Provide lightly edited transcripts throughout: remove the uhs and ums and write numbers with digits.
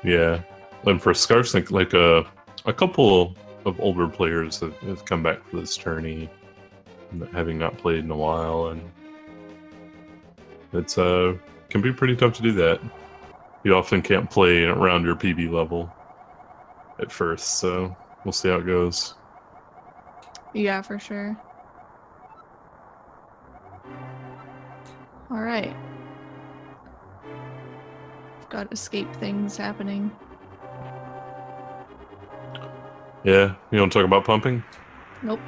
Yeah, and for Skarsnik, like a couple of older players have come back for this tourney, having not played in a while, and it's can be pretty tough to do that. You often can't play around your PB level at first, so we'll see how it goes. Yeah, for sure. All right. I've got escape things happening. Yeah, you want to talk about pumping? Nope.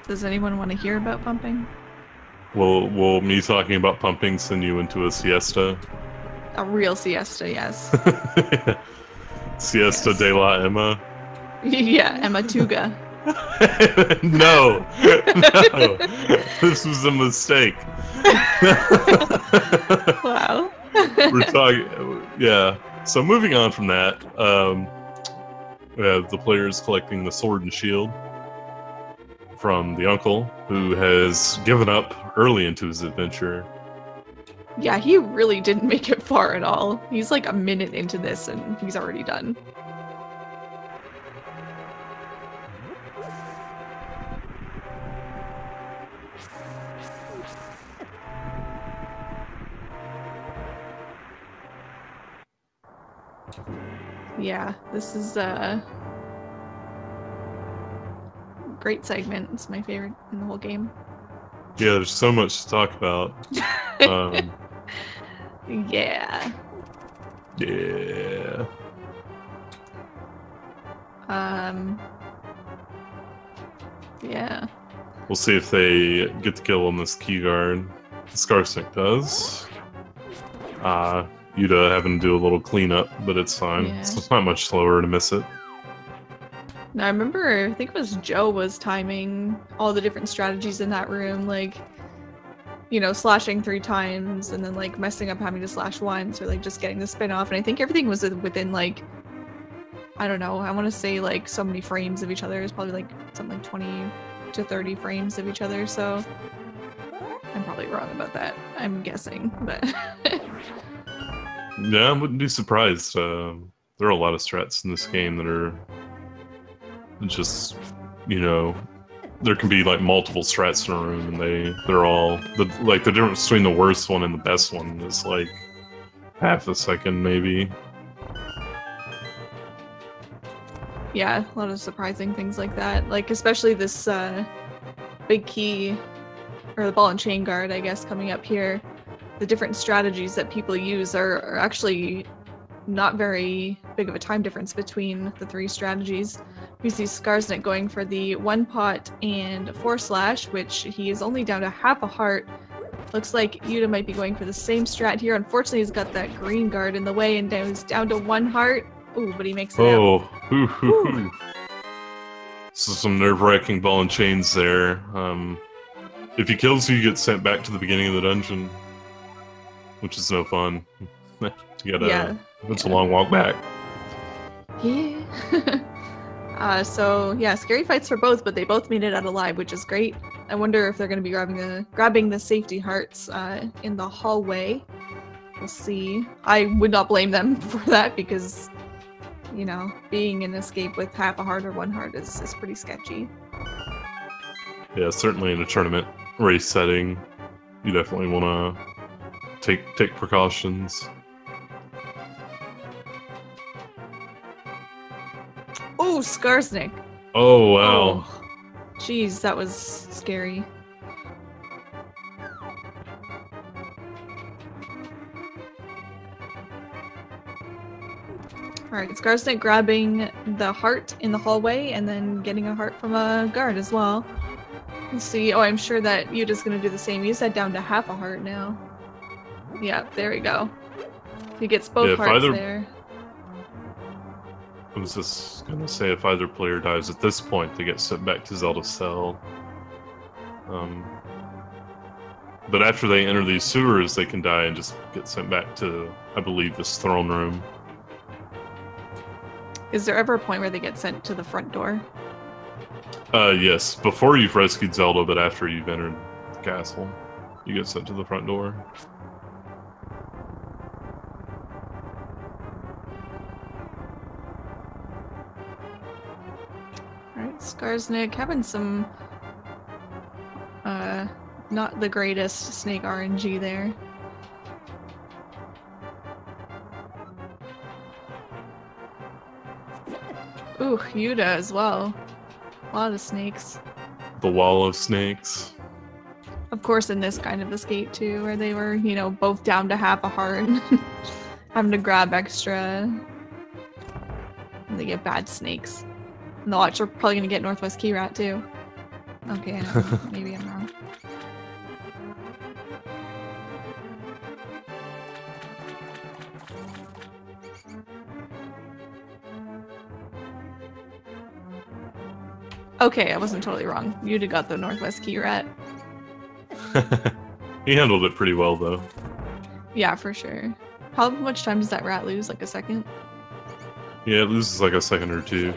Does anyone want to hear about pumping? Will me talking about pumping send you into a siesta? A real siesta, yes. Siesta de la Emma? Yeah, Emma Tuga. No, no, this was a mistake. Wow. We're talking, yeah. So moving on from that, we have the players collecting the sword and shield from the uncle, who has given up early into his adventure. Yeah, he really didn't make it far at all. He's like a minute into this and he's already done. Yeah, this is a great segment. It's my favorite in the whole game. Yeah, there's so much to talk about. Yeah. Yeah. Yeah. We'll see if they get the kill on this key guard. Skarsnik does. Yuda having to do a little cleanup, but it's fine. Yeah. It's not much slower to miss it. Now I remember, I think it was Joe was timing all the different strategies in that room, like, you know, slashing 3 times and then like messing up having to slash once, or like just getting the spin off. And I think everything was within like, I don't know, I want to say like so many frames of each other. It was probably like something like 20 to 30 frames of each other. So I'm probably wrong about that. I'm guessing, but Yeah, I wouldn't be surprised. There are a lot of strats in this game that are just, you know, there can be like multiple strats in a room, and they're all like the difference between the worst one and the best one is like half a second maybe. yeah, a lot of surprising things like that. Like especially this big key, or the ball and chain guard, I guess, coming up here. The different strategies that people use are actually not very big of a time difference between the 3 strategies. We see Skarsnik going for the 1 pot and 4 slash, which he is only down to half a heart. Looks like Yuda might be going for the same strat here. Unfortunately, he's got that green guard in the way and he's down to 1 heart. Ooh, but he makes it out. Oh, so some nerve-wracking ball and chains there. If he kills you, you get sent back to the beginning of the dungeon, which is no fun. You gotta, it's a long walk back. Yeah. So yeah, scary fights for both, but they both made it out alive, which is great. I wonder if they're going to be grabbing the safety hearts in the hallway. We'll see. I would not blame them for that because, you know, being in escape with half a heart or 1 heart is pretty sketchy. Yeah, certainly in a tournament race setting, you definitely want to take precautions. Oh, Skarsnik. Oh, wow. Oh, jeez, that was scary. Alright, Skarsnik grabbing the heart in the hallway and then getting a heart from a guard as well. Let's see. Oh, I'm sure that Yuda's gonna do the same. He's down to half a heart now. Yeah, there we go. He gets both hearts there. I was just gonna say, if either player dies at this point, they get sent back to Zelda Cell. But after they enter these sewers, they can die and just get sent back to, I believe, this throne room. Is there ever a point where they get sent to the front door? Yes. Before you've rescued Zelda, but after you've entered the castle, you get sent to the front door. Skarsnik having some not the greatest snake RNG there. Ooh, Yuda as well. A lot of snakes. The wall of snakes. Of course, in this kind of escape too, where they were, you know, both down to half a heart. Having to grab extra. And they get bad snakes. And the watch are probably gonna get Northwest Key Rat too. Okay, maybe I'm wrong. Okay, I wasn't totally wrong. You'd have got the Northwest Key Rat. He handled it pretty well, though. Yeah, for sure. How much time does that rat lose? Like a second? Yeah, it loses like a second or two.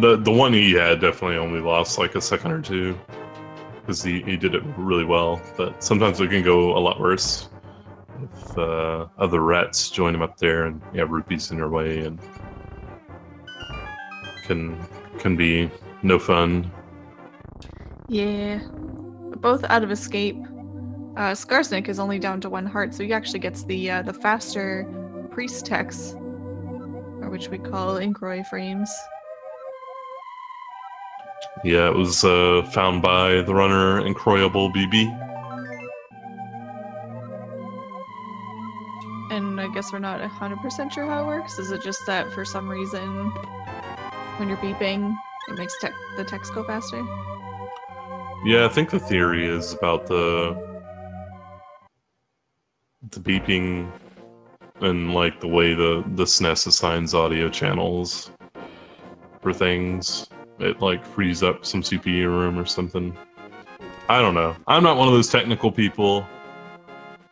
The one he had definitely only lost like a second or two. Because he did it really well. But sometimes it can go a lot worse. If other rats join him up there and you have rupees in your way and can be no fun. Yeah. But both out of escape. Skarsnik is only down to 1 heart, so he actually gets the faster priest techs, or which we call Incroy frames. Yeah, it was found by the runner Incroyable BB. And I guess we're not 100% sure how it works. Is it just that for some reason when you're beeping, it makes the text go faster? Yeah, I think the theory is about the beeping and like the way the SNES assigns audio channels for things. It like frees up some CPU room or something. I don't know. I'm not one of those technical people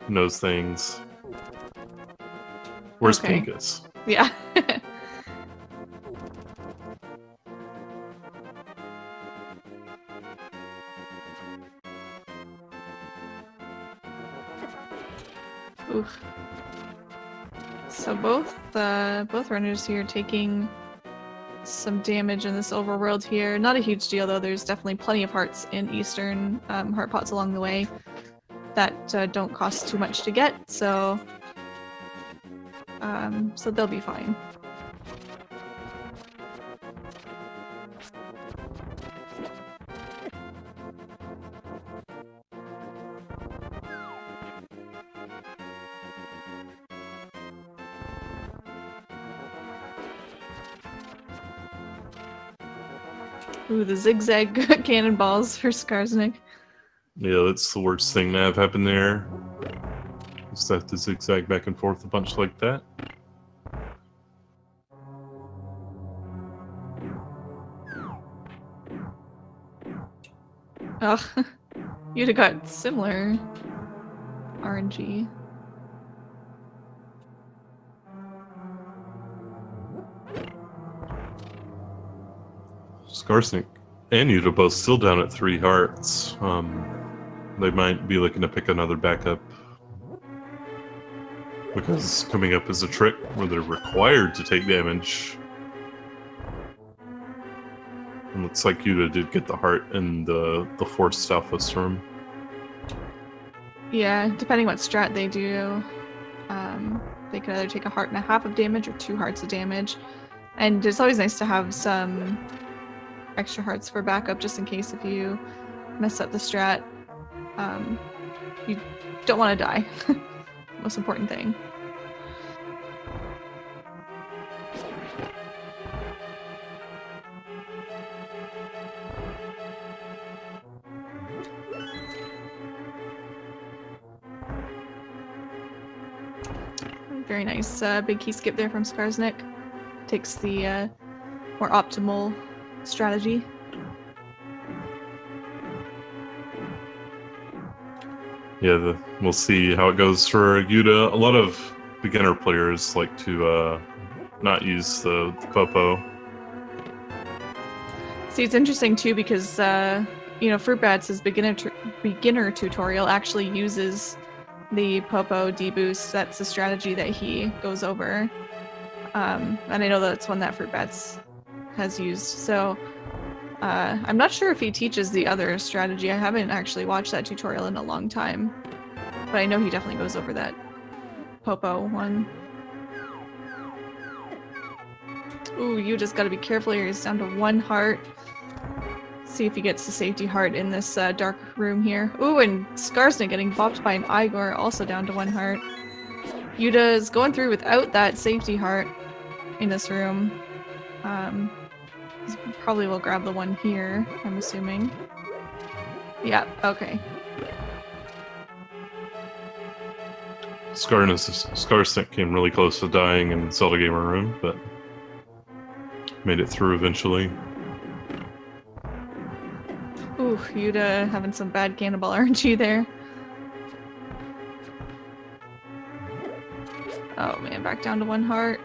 who knows things. Where's Pinkus? Yeah. Oof. So both runners here taking some damage in this overworld here. Not a huge deal though. There's definitely plenty of hearts in Eastern heart pots along the way that don't cost too much to get. So they'll be fine. Ooh, the zigzag cannonballs for Skarsnik. Yeah, that's the worst thing to have happen there. Just have to zigzag back and forth a bunch like that. Ugh. You'd have got similar RNG. Skarsnik and Yuda both still down at 3 hearts. They might be looking to pick another backup. Because coming up is a trick where they're required to take damage. And looks like Yuda did get the heart in the forced Alpha Storm. Yeah, depending what strat they do, they could either take a heart and a half of damage or 2 hearts of damage. And it's always nice to have some extra hearts for backup just in case if you mess up the strat. You don't want to die. Most important thing. Very nice big key skip there from Skarsnik. Takes the more optimal strategy. Yeah, we'll see how it goes for Yuda. A lot of beginner players like to not use the Popo. See, it's interesting too because you know, Fruit Bats' beginner tutorial actually uses the Popo deboost. That's the strategy that he goes over. And I know that's one that Fruit Bats has used. So I'm not sure if he teaches the other strategy. I haven't actually watched that tutorial in a long time. But I know he definitely goes over that Popo one. Ooh, you just gotta be careful here. He's down to 1 heart. See if he gets the safety heart in this dark room here. Ooh, and Skarsnik getting bopped by an Igor, also down to 1 heart. Yuda is going through without that safety heart in this room. He probably will grab the one here, I'm assuming. Yeah, okay. Skarsnik came really close to dying in Zelda Gamer Room, but made it through eventually. Ooh, Yuda having some bad cannonball RNG there. Oh man, back down to 1 heart.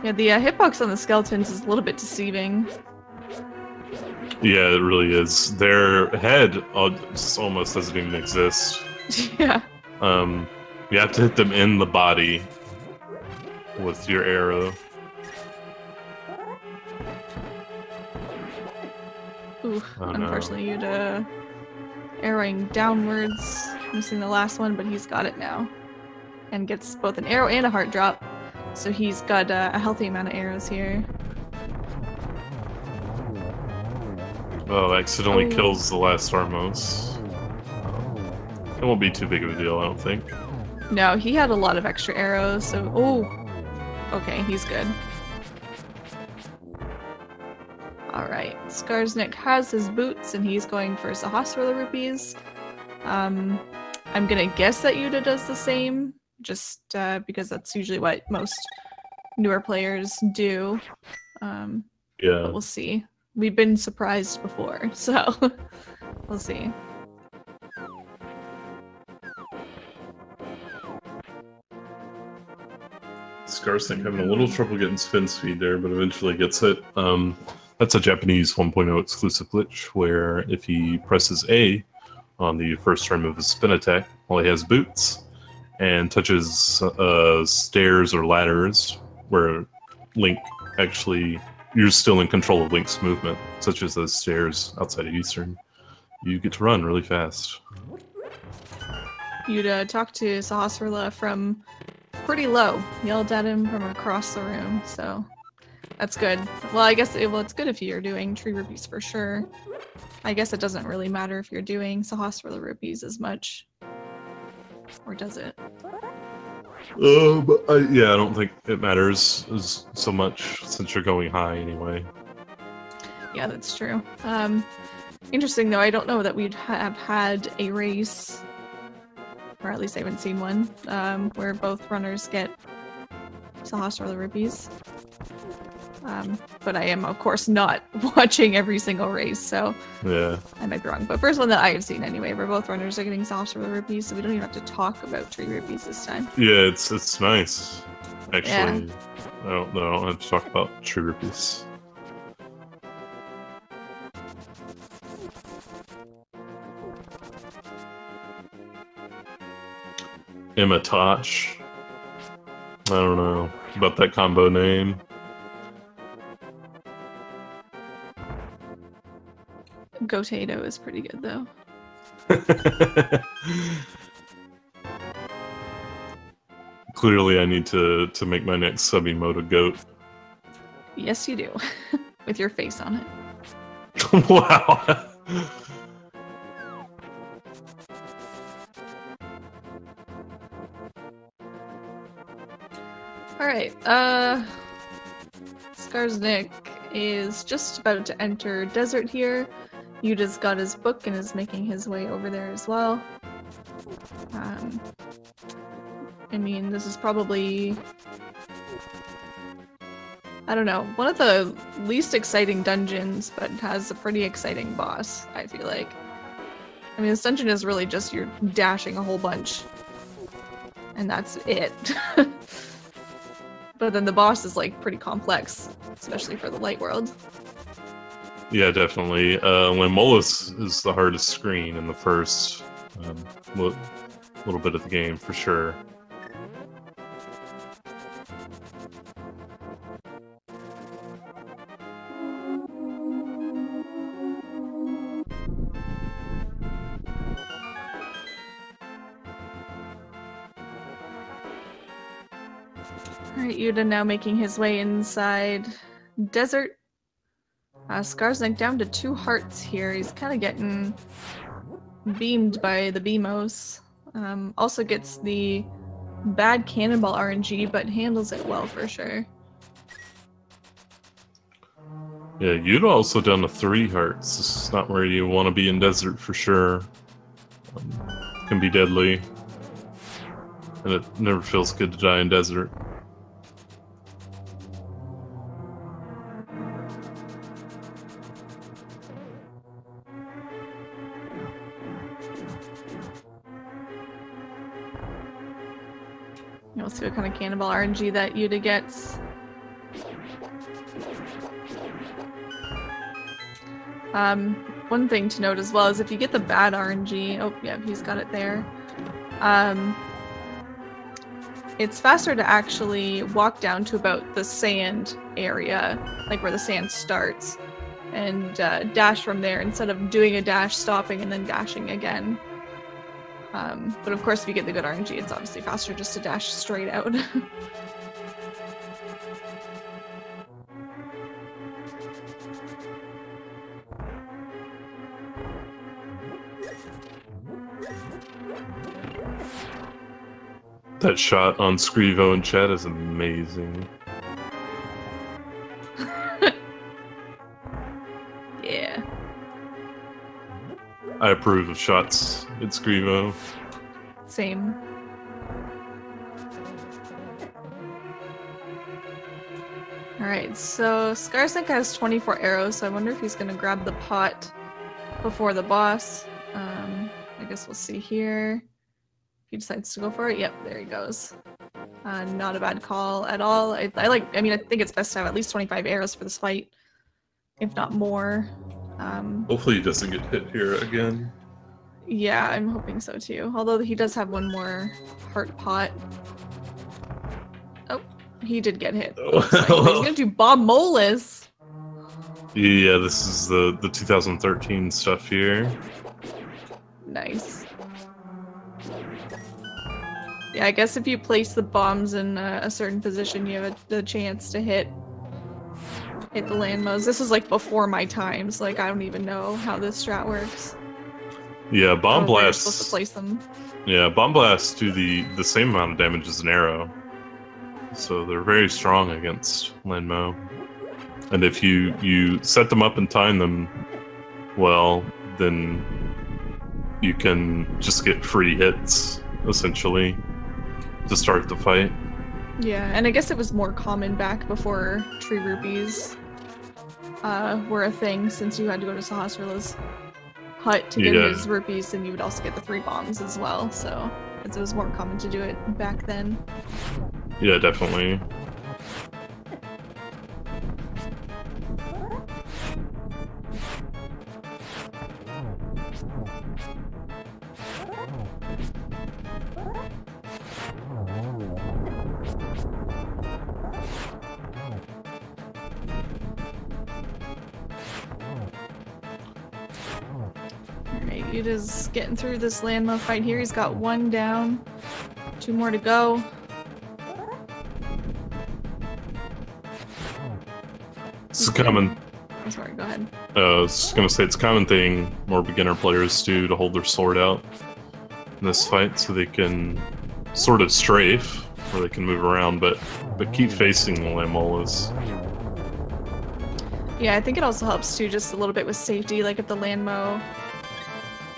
Yeah, the hitbox on the skeletons is a little bit deceiving. Yeah, it really is. Their head almost doesn't even exist. Yeah. You have to hit them in the body with your arrow. Ooh, unfortunately, Yuda arrowing downwards, missing the last one, but he's got it now. And gets both an arrow and a heart drop. So he's got a healthy amount of arrows here. Oh, accidentally kills the last Armos. It won't be too big of a deal, I don't think. No, he had a lot of extra arrows, so... Oh! Okay, he's good. Alright, Skarsnik has his boots, and he's going for Sahasrara rupees. I'm gonna guess that Yuda does the same, just because that's usually what most newer players do. Yeah. But we'll see. We've been surprised before, so we'll see. Skarsnik having a little trouble getting spin speed there, but eventually gets it. That's a Japanese 1.0 exclusive glitch, where if he presses A on the first turn of his spin attack while he has boots, and touches stairs or ladders, where Link actually... You're still in control of Link's movement, such as those stairs outside of Eastern. You get to run really fast. You'd talk to Sahasrara from pretty low. Yelled at him from across the room, so that's good. Well, I guess it's good if you're doing tree rupees for sure. I guess it doesn't really matter if you're doing Sahasrara rupees as much. Or does it? Yeah, I don't think it matters so much since you're going high anyway. Yeah, that's true. Interesting though, I don't know that we'd have had a race, or at least I haven't seen one, where both runners get Sahasrara rupees. But I am, of course, not watching every single race, so yeah, I might be wrong. But first one that I have seen anyway, where both runners are getting Sahasrara rupees, so we don't even have to talk about tree rupees this time. Yeah, it's nice. Actually, yeah. I don't have to talk about tree rupees. Imatosh. I don't know about that combo name. Gotato is pretty good though. Clearly I need to make my next sub-emote a goat. Yes you do. With your face on it. Wow. Alright, Skarsnik is just about to enter Desert here. Yuda's got his book and is making his way over there as well. I mean, this is probably... I don't know, one of the least exciting dungeons, but has a pretty exciting boss, I feel like. I mean, this dungeon is really just you're dashing a whole bunch. And that's it. But then the boss is, like, pretty complex, especially for the light world. Yeah, definitely. Limolus is the hardest screen in the first little bit of the game, for sure. Alright, Yuda now making his way inside desert. Skarsnik down to 2 hearts here. He's kind of getting beamed by the Beamos. Also gets the bad cannonball RNG, but handles it well for sure. Yeah, Yuda also down to 3 hearts. This is not where you want to be in desert for sure. Can be deadly. And it never feels good to die in desert. We'll see what kind of cannonball RNG that Yuda gets. One thing to note as well is if you get the bad RNG, oh yeah, he's got it there. It's faster to actually walk down to about the sand area, like where the sand starts, and dash from there instead of doing a dash, stopping, and then dashing again. But of course, if you get the good RNG, it's obviously faster just to dash straight out. That shot on Scrivo in chat is amazing. Yeah. I approve of shots at Scrivo. Same. Alright, so Skarsnik has 24 arrows, so I wonder if he's gonna grab the pot before the boss. I guess we'll see here. If he decides to go for it, yep, there he goes. Not a bad call at all. I think it's best to have at least 25 arrows for this fight, if not more. Hopefully he doesn't get hit here again. Yeah, I'm hoping so too. Although he does have one more heart pot. Oh, he did get hit. Oh. He's gonna do Bob Molis. Yeah, this is the 2013 stuff here. Nice. Yeah, I guess if you place the bombs in a certain position, you have the chance to hit the landmos. This is like before my times. Like, I don't even know how this strat works. Yeah, bomb blasts. You're supposed to place them. Yeah, bomb blasts do the same amount of damage as an arrow, so they're very strong against landmo. And if you set them up and time them well, then you can just get free hits essentially to start the fight. Yeah, and I guess it was more common back before tree rupees were a thing, since you had to go to Sahasrala's hut to get his rupees, and you would also get the 3 bombs as well, so it was more common to do it back then. Yeah, definitely. Alright, Yuda's getting through this landmo fight here. He's got 1 down, 2 more to go. It's common. I'm sorry, go ahead. I was just gonna say it's a common thing more beginner players do to hold their sword out in this fight so they can sort of strafe, or they can move around, but keep facing the landmolas. Yeah, I think it also helps too, just a little bit with safety. Like if the landmo,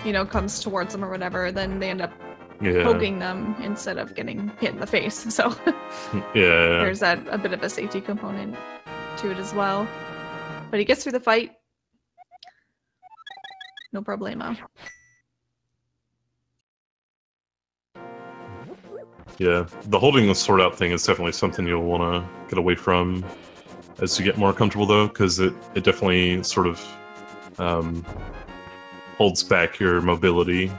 you know, comes towards them or whatever, then they end up poking them instead of getting hit in the face. So yeah, there's a bit of a safety component to it as well. But he gets through the fight. No problemo. Yeah, the holding the sword out thing is definitely something you'll want to get away from as you get more comfortable, though, because it definitely sort of holds back your mobility.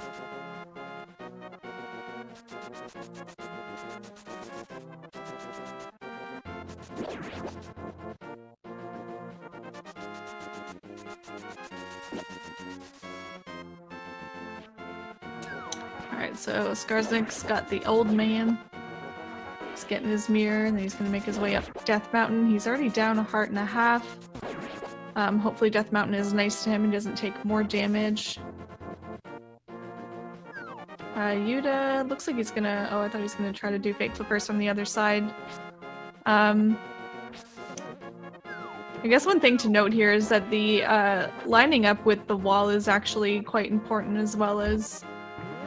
Alright, so Skarsnik's got the old man. Let's get in his mirror, and then he's gonna make his way up Death Mountain. He's already down 1.5 hearts. Hopefully Death Mountain is nice to him and doesn't take more damage. Yuda looks like he's gonna... Oh, I thought he was gonna try to do fake flippers from the other side. I guess one thing to note here is that the lining up with the wall is actually quite important, as well as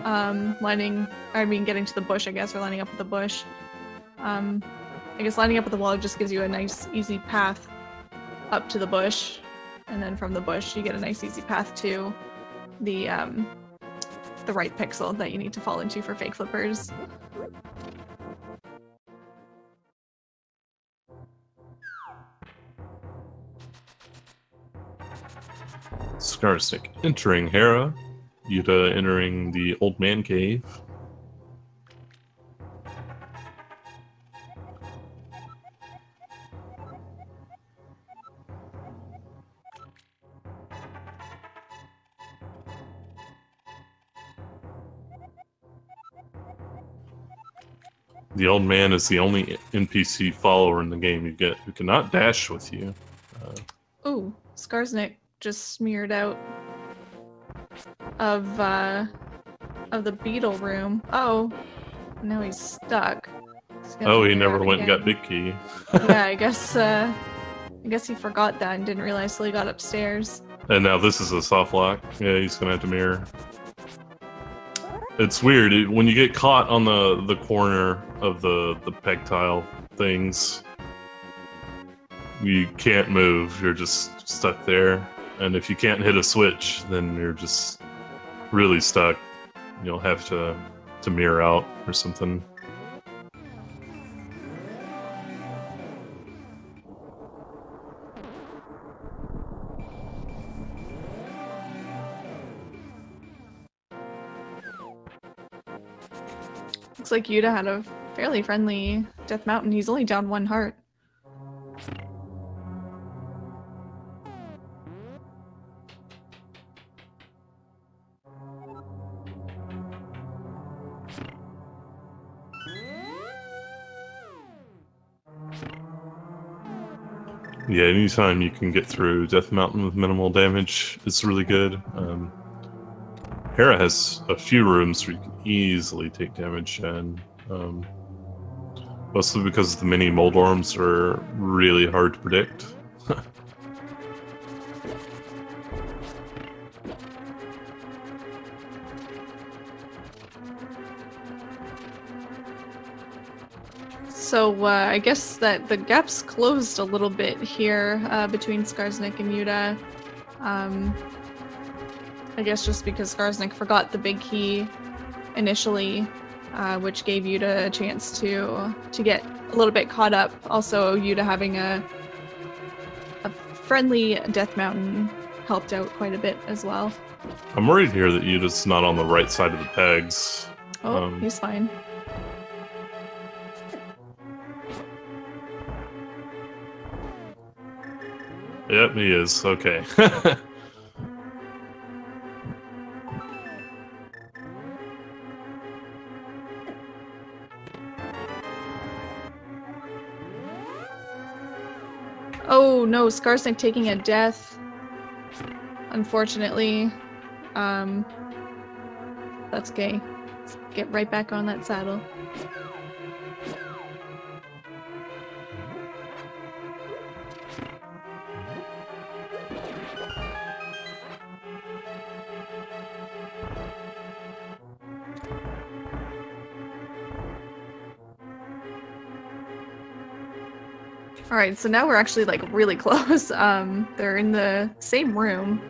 getting to the bush, I guess, or lining up with the bush. I guess lining up with the wall just gives you a nice, easy path up to the bush, and then from the bush you get a nice, easy path to the right pixel that you need to fall into for fake flippers. Skarsnik entering Hera. Yuda entering the Old Man Cave. The Old Man is the only NPC follower in the game you get who cannot dash with you. Ooh, Skarsnik just smeared out of the beetle room. Oh, now he's stuck. Oh, he never went and got Big Key. Yeah, I guess he forgot that and didn't realize till he got upstairs. And now this is a soft lock. Yeah, he's gonna have to mirror. It's weird when you get caught on the corner of the peg tile things. You can't move. You're just stuck there. And if you can't hit a switch, then you're just really stuck. You'll have to mirror out or something. Looks like Yuda had a fairly friendly Death Mountain. He's only down 1 heart. Yeah, anytime you can get through Death Mountain with minimal damage, it's really good. Hera has a few rooms where you can easily take damage, and mostly because the mini mold orms are really hard to predict. So I guess that the gap's closed a little bit here between Skarsnik and Yuda. I guess just because Skarsnik forgot the big key initially, which gave Yuda a chance to get a little bit caught up. Also, Yuda having a friendly Death Mountain helped out quite a bit as well. I'm worried here that Yuda's not on the right side of the pegs. Oh, he's fine. Yep, he is. Okay. Oh no, Skarsnik taking a death. Unfortunately. That's gay. Let's get right back on that saddle. Alright, so now we're actually like really close. They're in the same room.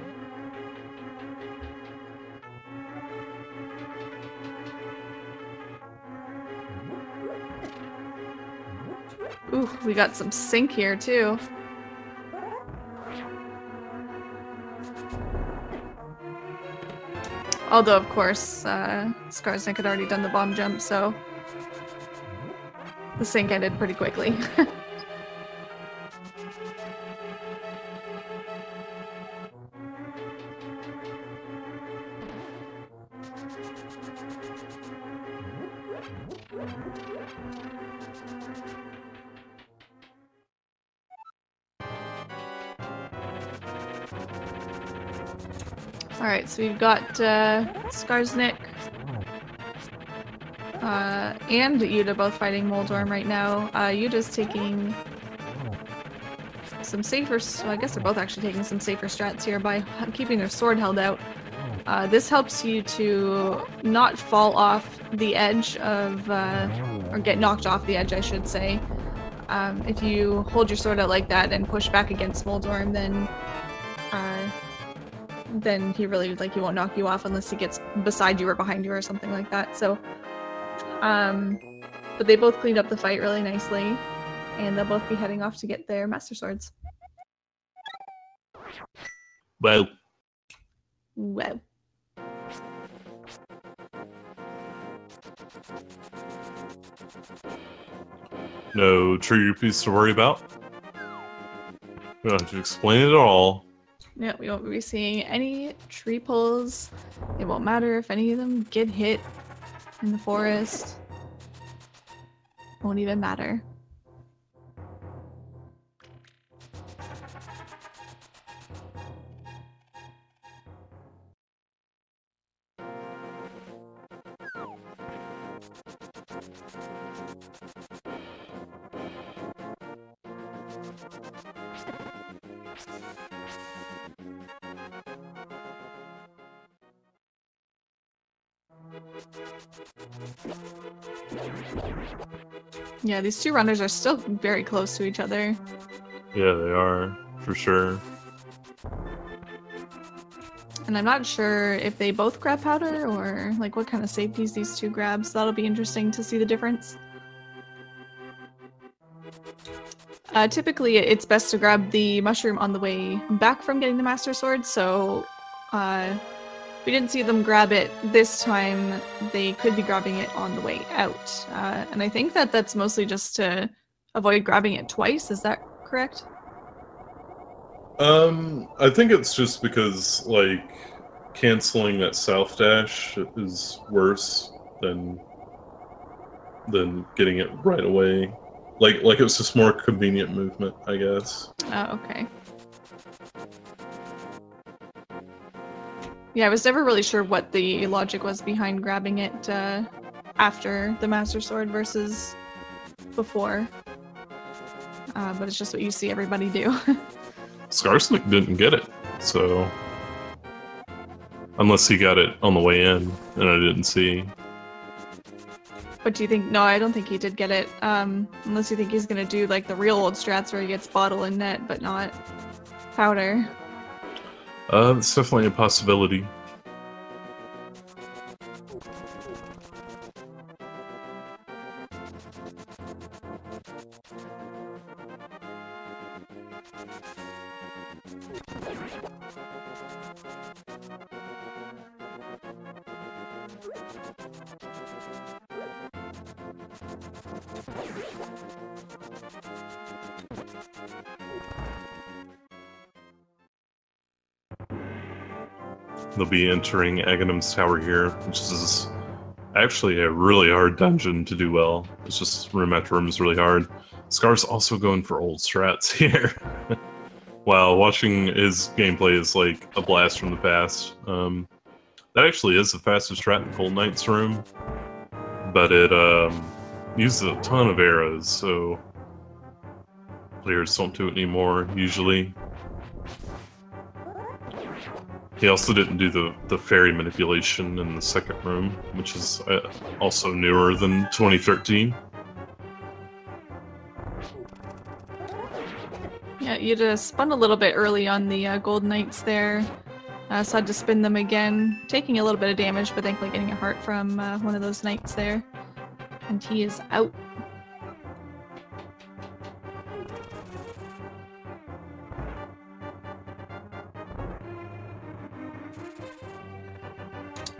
Ooh, we got some sync here too. Although, of course, Skarsnik had already done the bomb jump, so the sync ended pretty quickly. Alright, so we've got Skarsnik and Yuda both fighting Moldorm right now. Yuda's taking some safer, well, I guess they're both actually taking some safer strats here by keeping their sword held out. This helps you to not fall off the edge of, or get knocked off the edge, I should say. If you hold your sword out like that and push back against Moldorm, then he really, like, he won't knock you off unless he gets beside you or behind you or something like that. So, but they both cleaned up the fight really nicely, and they'll both be heading off to get their Master Swords. Well. Wow. No tree rupees to worry about. We don't have to explain it all. Yeah, we won't be seeing any tree pulls. It won't matter if any of them get hit in the forest. Won't even matter. Yeah, these two runners are still very close to each other. Yeah, they are, for sure. And I'm not sure if they both grab powder or like what kind of safeties these two grab, so that'll be interesting to see the difference. Typically, it's best to grab the mushroom on the way back from getting the Master Sword, so we didn't see them grab it this time. They could be grabbing it on the way out. And I think that that's mostly just to avoid grabbing it twice. Is that correct? I think it's just because, like, canceling that south dash is worse than getting it right away. Like it was just more convenient movement, I guess. Oh, okay. Yeah, I was never really sure what the logic was behind grabbing it after the Master Sword versus before. But it's just what you see everybody do. Skarsnik didn't get it, so... Unless he got it on the way in, and I didn't see. But do you think... No, I don't think he did get it. Unless you think he's gonna do, like, the real old strats where he gets bottle and net, but not powder. It's definitely a possibility. They'll be entering Aghanim's Tower here, which is actually a really hard dungeon to do well. It's just room after room is really hard. Scar's also going for old strats here. Wow, watching his gameplay is like a blast from the past. That actually is the fastest strat in Gold Knight's room, but it uses a ton of arrows, so players don't do it anymore, usually. He also didn't do the fairy manipulation in the second room, which is also newer than 2013. Yeah, you just spun a little bit early on the Gold Knights there. So I had to spin them again, taking a little bit of damage, but thankfully getting a heart from one of those knights there. And he is out.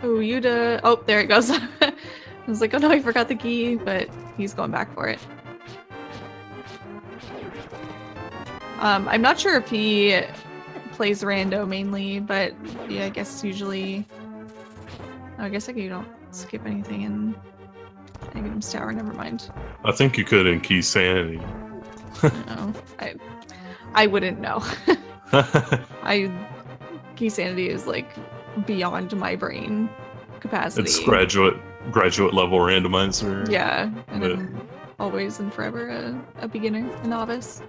Oh, Yuda. Oh, there it goes. I was like, oh no, I forgot the key, but he's going back for it. I'm not sure if he plays rando mainly, but yeah, I guess usually... Oh, I guess you don't skip anything in Aghanim's Tower, never mind. I think you could in Key Sanity. No, I wouldn't know. Key Sanity is like beyond my brain capacity. It's graduate level randomizer. Yeah, and I'm always and forever a beginner, a novice.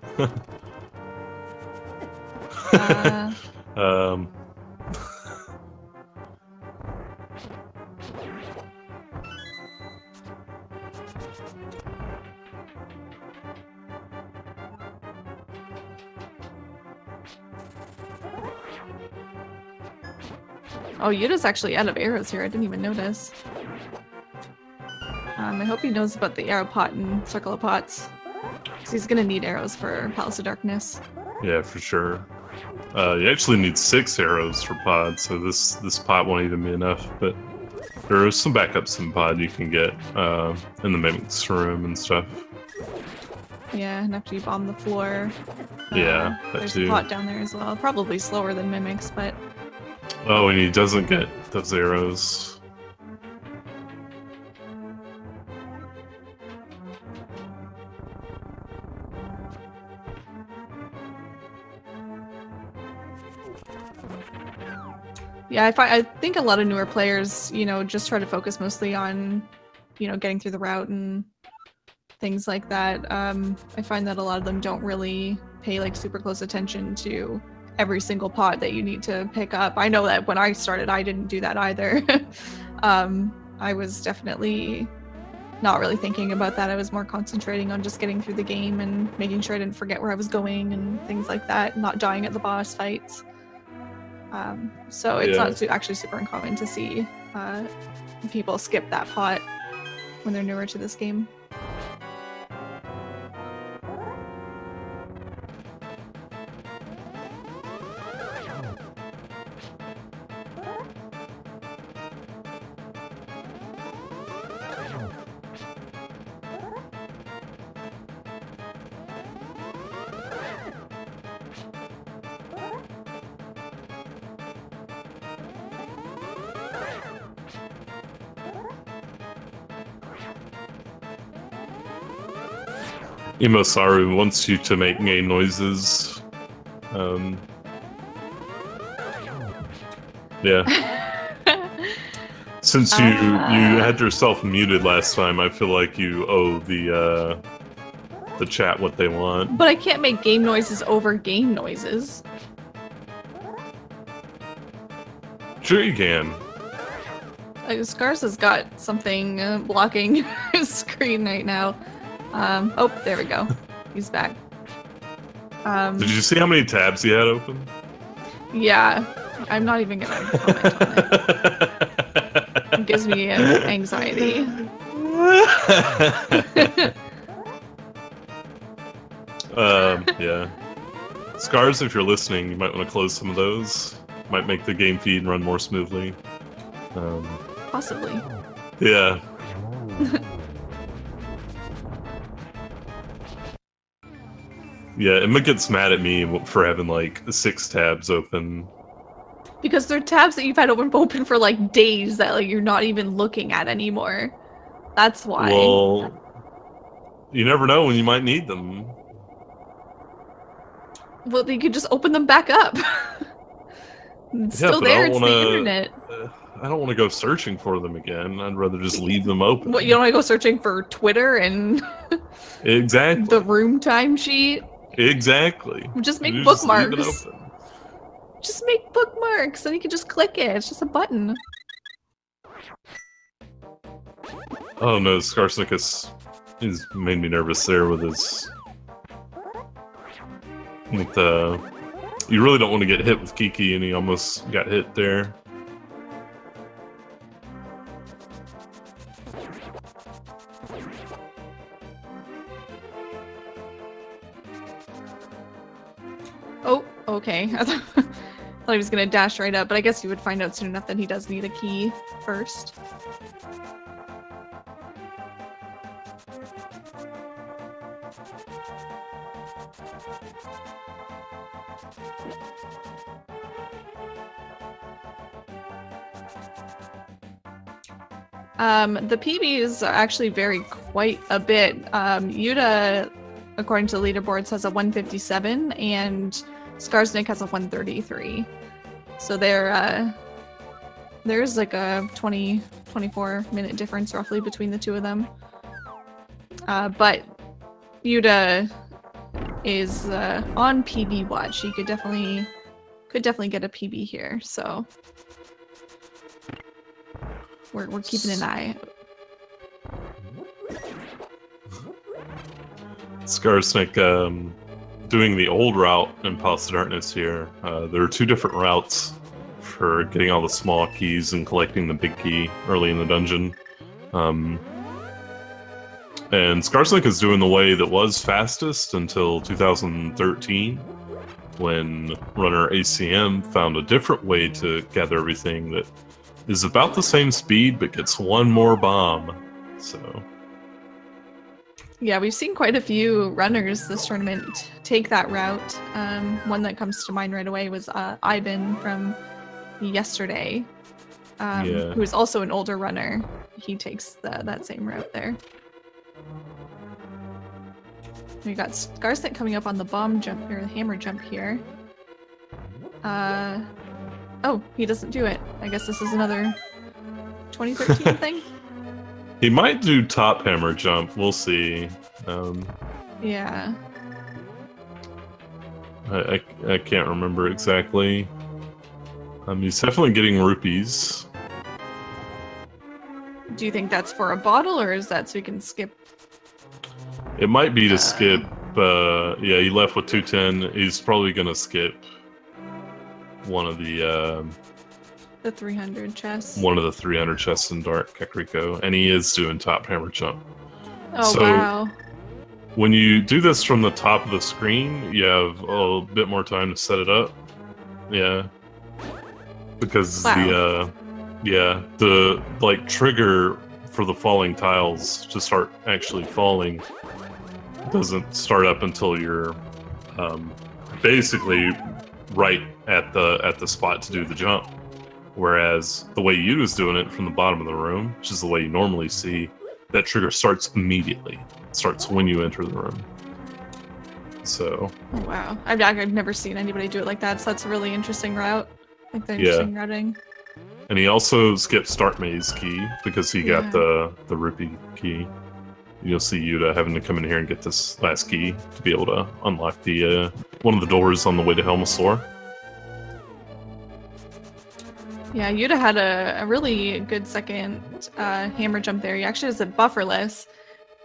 Oh, Yuda's actually out of arrows here. I didn't even notice. I hope he knows about the arrow pot and circle of pots. Because he's gonna need arrows for Palace of Darkness. Yeah, for sure. You actually need 6 arrows for pod, so this pot won't even be enough, but there are some backups in pod you can get in the Mimic's room and stuff. Yeah, and after you bomb the floor. Yeah, that there's too. a pot down there as well. Probably slower than Mimics, but... Oh, and he doesn't get those arrows. Yeah, I think a lot of newer players, you know, just try to focus mostly on, you know, getting through the route and things like that. I find that a lot of them don't really pay like super close attention to every single pot that you need to pick up. I know that when I started, I didn't do that either. I was definitely not really thinking about that. I was more concentrating on just getting through the game and making sure I didn't forget where I was going and things like that, not dying at the boss fights. So it's not actually super uncommon to see people skip that pot when they're newer to this game. Imosaru wants you to make gay noises. Yeah. Since you had yourself muted last time, I feel like you owe the chat what they want. But I can't make game noises over game noises. Sure you can. Scars has got something blocking his screen right now. Oh, there we go. He's back. Did you see how many tabs he had open? Yeah, I'm not even gonna comment on it. It gives me anxiety. Yeah. Scars, if you're listening, you might want to close some of those. Might make the game feed run more smoothly. Possibly. Yeah. Yeah, Emma gets mad at me for having like 6 tabs open. Because they're tabs that you've had open for like days that like you're not even looking at anymore. That's why. Well, you never know when you might need them. Well, you could just open them back up. It's still there, it's the internet. I don't want to go searching for them again. I'd rather just leave them open. What, you don't want to go searching for Twitter and exactly the room timesheet? Exactly. Just make bookmarks. Just leave it open. Just make bookmarks, and you can just click it. It's just a button. Oh no, Skarsnik is made me nervous there with his... Like you really don't want to get hit with Kiki, and he almost got hit there. Oh, okay. I thought he was gonna dash right up, but I guess he would find out soon enough that he does need a key first. The PBs actually vary quite a bit. Yuda, according to the leaderboards, has a 157, and Skarsnik has a 133. So they're There's like a 24-minute difference roughly between the two of them. But Yuda is on PB watch. He could definitely get a PB here. So we're keeping an eye. Skarsnik doing the old route in Palace of Darkness here. There are 2 different routes for getting all the small keys and collecting the big key early in the dungeon. And Skarsnik is doing the way that was fastest until 2013, when runner ACM found a different way to gather everything that is about the same speed but gets 1 more bomb. So yeah, we've seen quite a few runners this tournament take that route. One that comes to mind right away was Ivan from yesterday, who is also an older runner. He takes that same route there. We got Skarsnik coming up on the bomb jump, or the hammer jump here. Oh, he doesn't do it. I guess this is another 2013 thing? He might do top hammer jump. We'll see. Yeah. I can't remember exactly. He's definitely getting rupees. Do you think that's for a bottle, or is that so you can skip? It might be to skip. Yeah, he left with 210. He's probably gonna skip one of the 300 chests. One of the 300 chests in Dark Kakariko, and he is doing top hammer jump. Oh, so, wow. When you do this from the top of the screen, you have a bit more time to set it up. Yeah. Because the trigger for the falling tiles to start actually falling doesn't start up until you're basically right at the spot to do the jump. Whereas the way you was doing it from the bottom of the room, which is the way you normally see, that trigger starts immediately. It starts when you enter the room. So. Oh, wow. I've never seen anybody do it like that, so that's a really interesting route. I think they're interesting routing. And he also skipped Start Maze key because he got the rupee key. You'll see Yuda having to come in here and get this last key to be able to unlock the one of the doors on the way to Helmasaur. Yeah, Yuda had a really good second hammer jump there. He actually has it bufferless,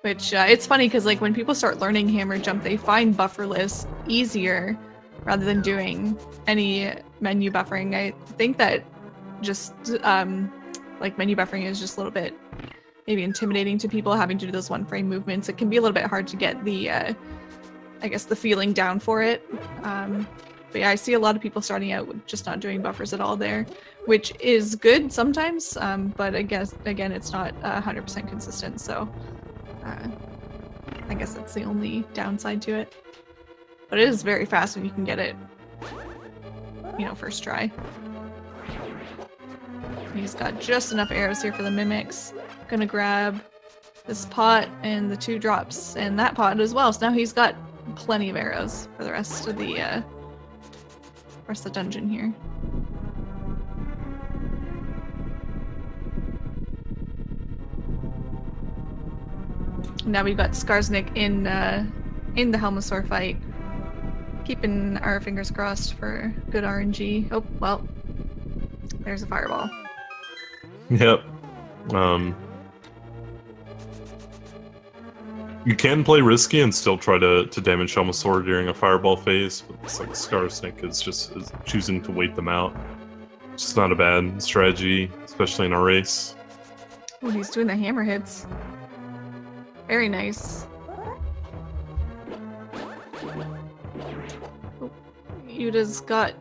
which it's funny because like when people start learning hammer jump, they find bufferless easier rather than doing any menu buffering. I think that just like menu buffering is just a little bit maybe intimidating to people, having to do those 1-frame movements. It can be a little bit hard to get the I guess the feeling down for it. But yeah, I see a lot of people starting out with just not doing buffers at all there, which is good sometimes, but I guess, again, it's not 100% consistent, so I guess that's the only downside to it. But it is very fast when you can get it, you know, first try. He's got just enough arrows here for the mimics. Gonna grab this pot and the 2 drops and that pot as well, so now he's got plenty of arrows for the rest of the dungeon here. Now we've got Skarsnik in the Helmasaur fight, keeping our fingers crossed for good RNG. Oh well, there's a fireball. Yep. You can play risky and still try to damage Helmasaur during a fireball phase, but it's like Skarsnik is choosing to wait them out. It's just not a bad strategy, especially in a race. Oh, he's doing the hammer hits. Very nice. Oh, Yuda's got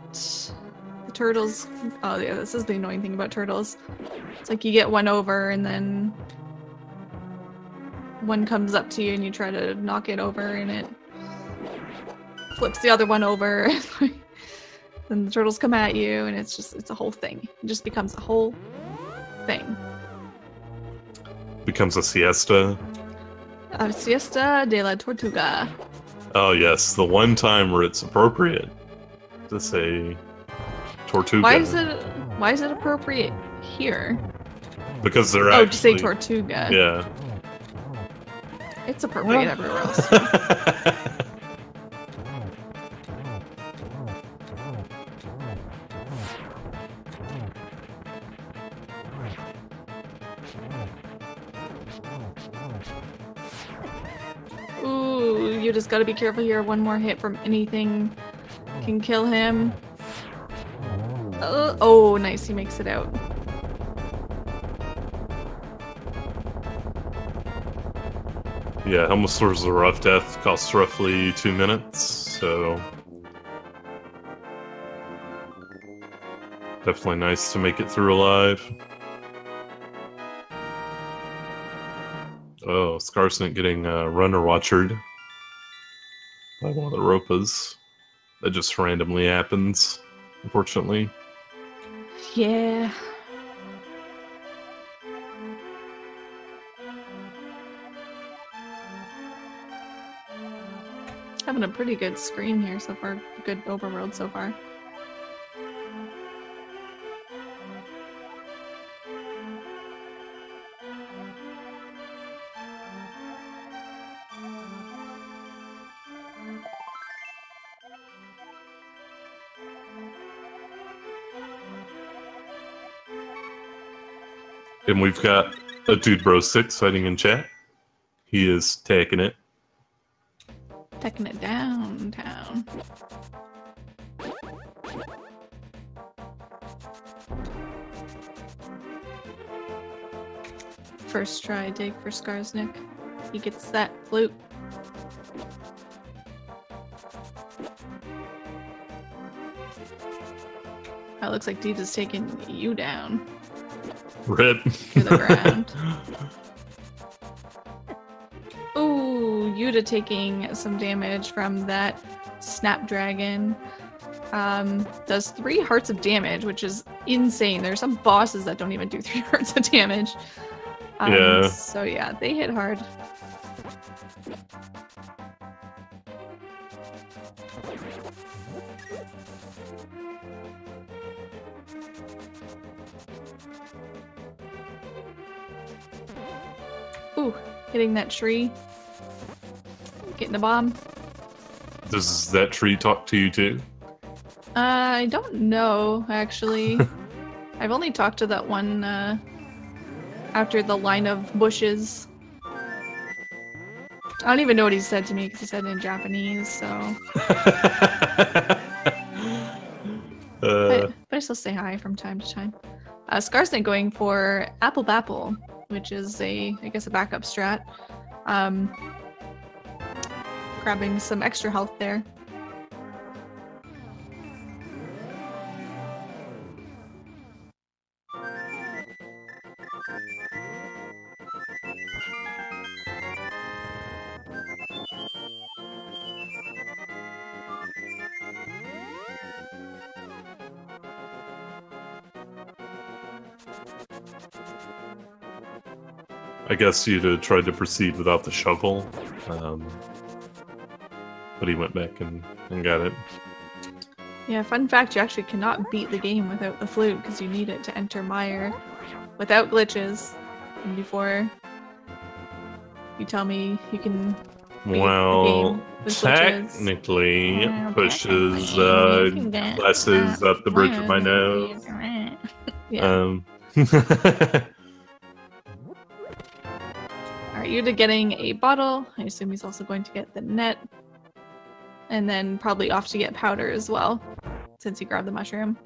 the turtles. Oh yeah, this is the annoying thing about turtles. It's like you get one over and then one comes up to you and you try to knock it over and it flips the other one over. Then the turtles come at you and it's a whole thing. It just becomes a whole thing. Becomes a siesta. A siesta de la tortuga. Oh yes, the one time where it's appropriate to say tortuga. Why is it appropriate? here? Because they're Oh, actually... to say Tortuga. Yeah. It's appropriate everywhere else. Ooh, you just gotta be careful here. One more hit from anything can kill him. Oh, nice. He makes it out. Yeah, Helmslor's a rough death, costs roughly 2 minutes, so... Definitely nice to make it through alive. Oh, Skarsnik getting runner-watchered by one of the Ropas. That just randomly happens, unfortunately. Yeah. Having a pretty good screen here so far. Good overworld so far. And we've got a Dude Bro 6 hiding in chat. He is taking it. Taking it downtown. First try dig for Skarsnik. He gets that flute. Oh, it looks like Deep is taking you down. Rip. To the ground. Ooh, Yuda taking some damage from that Snapdragon. Does 3 hearts of damage, which is insane. There are some bosses that don't even do 3 hearts of damage. Yeah. So yeah, they hit hard. Ooh, hitting that tree. Getting the bomb. Does that tree talk to you too? I don't know, actually. I've only talked to that one after the line of bushes. I don't even know what he said to me because he said it in Japanese, so. But I still say hi from time to time. Skarsnik going for Apple Bapple, which is I guess a backup strat. Grabbing some extra health there. I guess you'd have tried to proceed without the shovel, but he went back and got it. Yeah, fun fact, you actually cannot beat the game without the flute because you need it to enter Mire without glitches. And before you tell me you can beat the game with glitches. Technically pushes glasses up the bridge of my nose. Yeah. Alright, Yuda getting a bottle. I assume he's also going to get the net. And then probably off to get powder as well, since he grabbed the mushroom.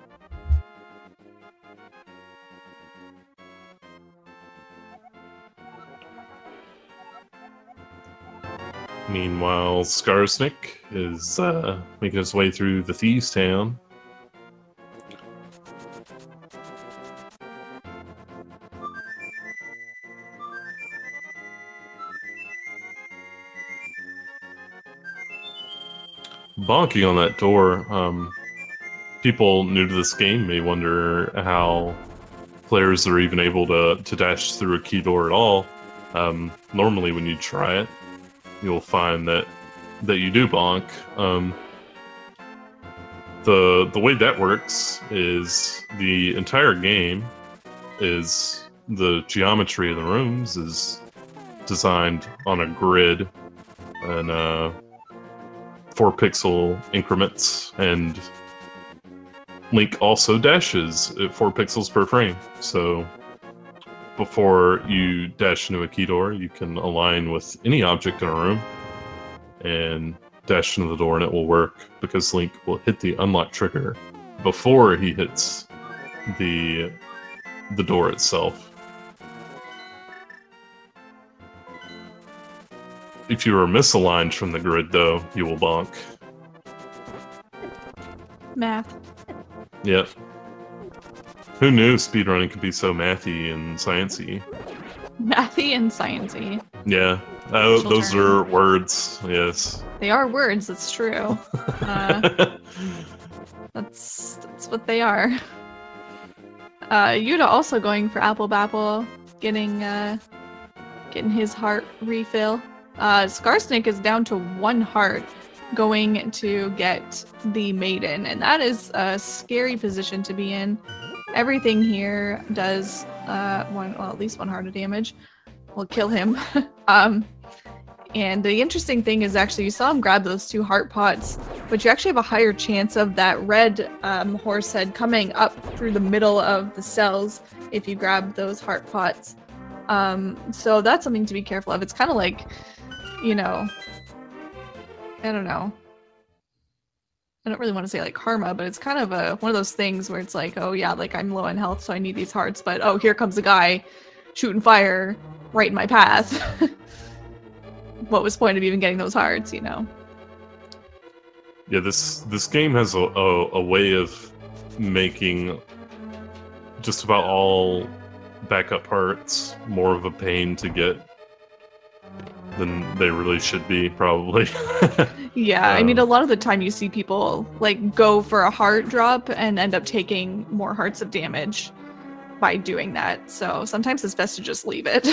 Meanwhile, Skarsnik is making his way through the Thieves' Town. Bonking on that door. People new to this game may wonder how players are even able to dash through a key door at all. Normally when you try it, you'll find that you do bonk. The way that works is the entire game is the geometry of the rooms is designed on a grid and 4-pixel increments, and Link also dashes at 4 pixels per frame. So before you dash into a key door, you can align with any object in a room and dash into the door, and it will work because Link will hit the unlock trigger before he hits the door itself. If you are misaligned from the grid, though, you will bonk. Math. Yep. Who knew speedrunning could be so mathy and sciencey? Mathy and sciencey. Yeah. Those are words, yes. They are words, that's true. That's what they are. Yuda also going for Apple Bapple, getting his heart refill. Skarsnik is down to 1 heart, going to get the maiden, and that is a scary position to be in. Everything here does at least 1 heart of damage. Will kill him. And the interesting thing is actually you saw him grab those 2 heart pots, but you actually have a higher chance of that red horse head coming up through the middle of the cells if you grab those heart pots. So that's something to be careful of. It's kind of like, you know, I don't know. I don't really want to say like karma, but it's kind of one of those things where it's like, oh yeah, like I'm low on health, so I need these hearts, but oh, here comes a guy shooting fire right in my path. What was the point of even getting those hearts, you know? Yeah, this game has a way of making just about all backup parts more of a pain to get than they really should be, probably. Yeah, I mean, a lot of the time you see people like go for a heart drop and end up taking more hearts of damage by doing that. So sometimes it's best to just leave it.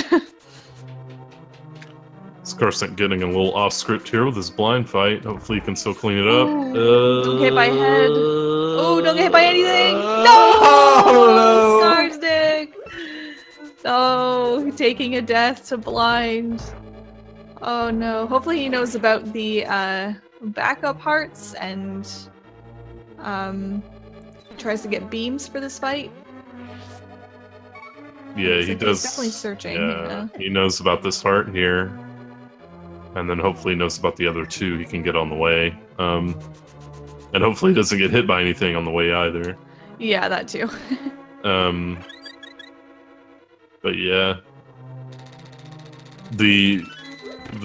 Skarsnik getting a little off script here with his blind fight. Hopefully he can still clean it up. Don't get hit by head. Oh, don't get hit by anything. No! Oh, no! Skarsnik! Oh, taking a death to blind. Oh no. Hopefully he knows about the backup hearts and tries to get beams for this fight. Yeah, he does. He's definitely searching. Yeah, he knows about this heart here. And then hopefully he knows about the other 2 he can get on the way. And hopefully he doesn't get hit by anything on the way either. Yeah, that too. But yeah. The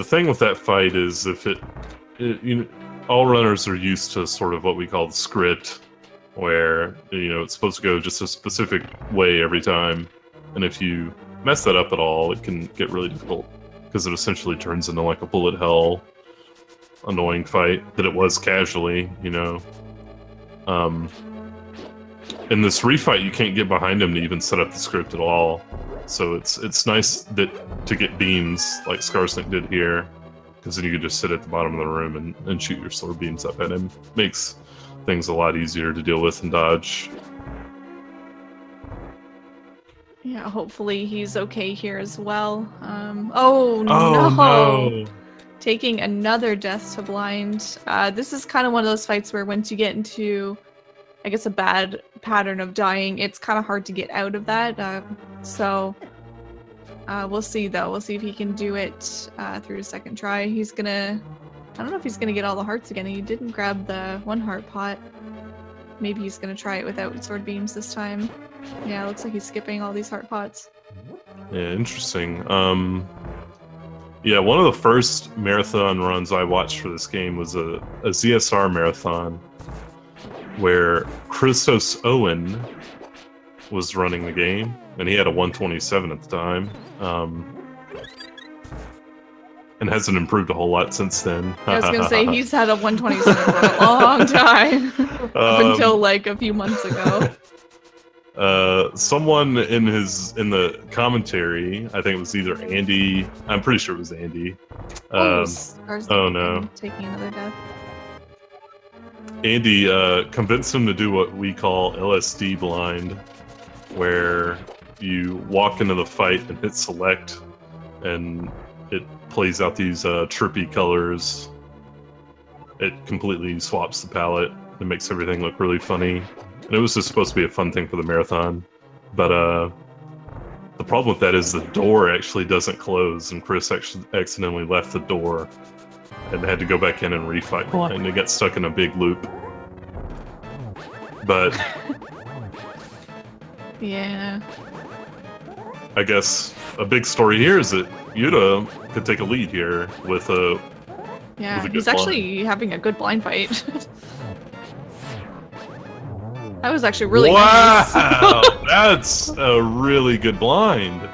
thing with that fight is if all runners are used to sort of what we call the script, where, you know, it's supposed to go just a specific way every time. And if you mess that up at all, it can get really difficult. Because it essentially turns into like a bullet hell annoying fight that it was casually, you know. In this refight, you can't get behind him to even set up the script at all. So it's nice to get beams like Skarsnik did here, because then you can just sit at the bottom of the room and shoot your sword beams up at him. Makes things a lot easier to deal with and dodge. Yeah, hopefully he's okay here as well. Oh no! Taking another death to blind. This is kind of one of those fights where once you get into, I guess, a bad pattern of dying, it's kind of hard to get out of that. So we'll see though. We'll see if he can do it through his second try. He's gonna... I don't know if he's gonna get all the hearts again. He didn't grab the 1 heart pot. Maybe he's gonna try it without sword beams this time. Yeah, it looks like he's skipping all these heart pots. Yeah, interesting. Yeah, one of the first marathon runs I watched for this game was a ZSR marathon where Christos Owen was running the game, and he had a 127 at the time. And hasn't improved a whole lot since then. I was gonna say, he's had a 127 for a long time. Up until like a few months ago. Someone in the commentary, I think it was either Andy, I'm pretty sure it was Andy. Oh no. Taking another death. Andy convinced him to do what we call LSD blind, where you walk into the fight and hit select, and it plays out these trippy colors. It completely swaps the palette. It makes everything look really funny. And it was just supposed to be a fun thing for the marathon. But the problem with that is the door actually doesn't close, and Chris actually accidentally left the door and had to go back in and refight blind. It got stuck in a big loop. But yeah, I guess a big story here is that Yuta could take a lead here with a he's actually having a good blind fight. That was actually really nice. Wow, that's a really good blind.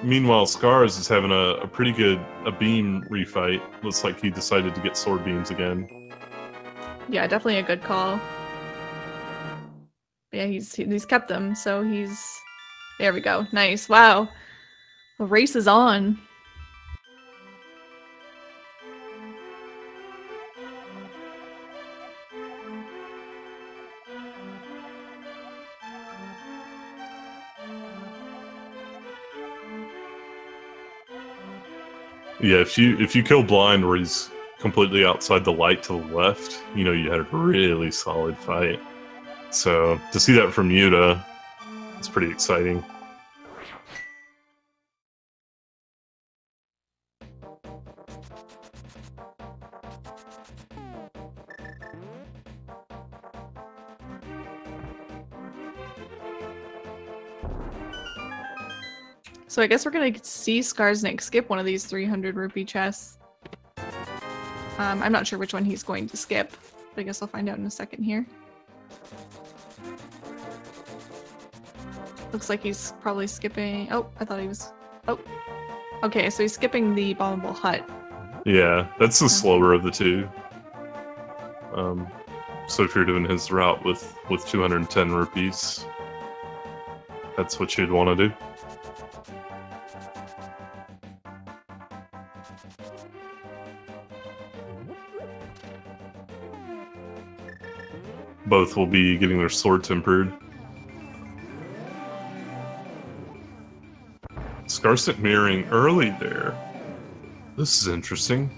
Meanwhile, Scars is having a pretty good beam refight. Looks like he decided to get sword beams again. Yeah, definitely a good call. Yeah, he's kept them, so he's... There we go. Nice. Wow. The race is on. Yeah, if you kill blind where he's completely outside the light to the left, you know you had a really solid fight. So to see that from Yuta, it's pretty exciting. So I guess we're gonna see Skarsnik skip one of these 300 rupee chests. I'm not sure which one he's going to skip, but I guess I'll find out in a second here. Looks like he's probably skipping... Oh, I thought he was... Oh. Okay, so he's skipping the bombable hut. Yeah, that's the slower of the two. So if you're doing his route with 210 rupees, that's what you'd want to do. Both will be getting their sword tempered. Skarsnik mirroring early there. This is interesting.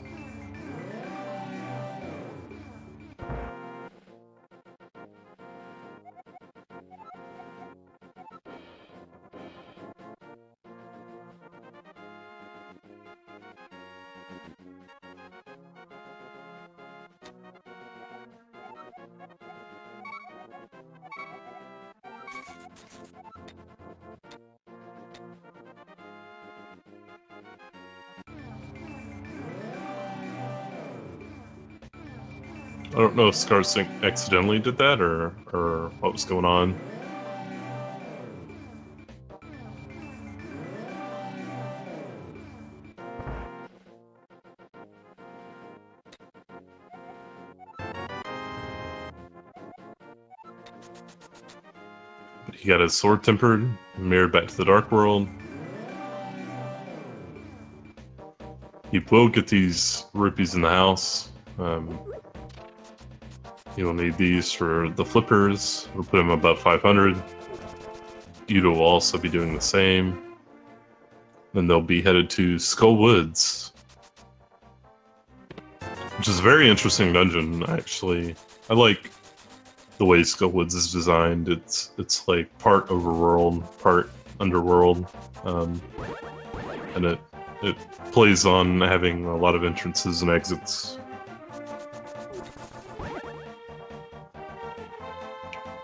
I don't know if Skarsnik accidentally did that or what was going on. But he got his sword tempered, mirrored back to the Dark World. He will get these rupees in the house. You'll need these for the flippers. We'll put him above 500. Yuta will also be doing the same. Then they'll be headed to Skull Woods, which is a very interesting dungeon, actually. I like the way Skull Woods is designed. It's like part overworld, part underworld, and it plays on having a lot of entrances and exits,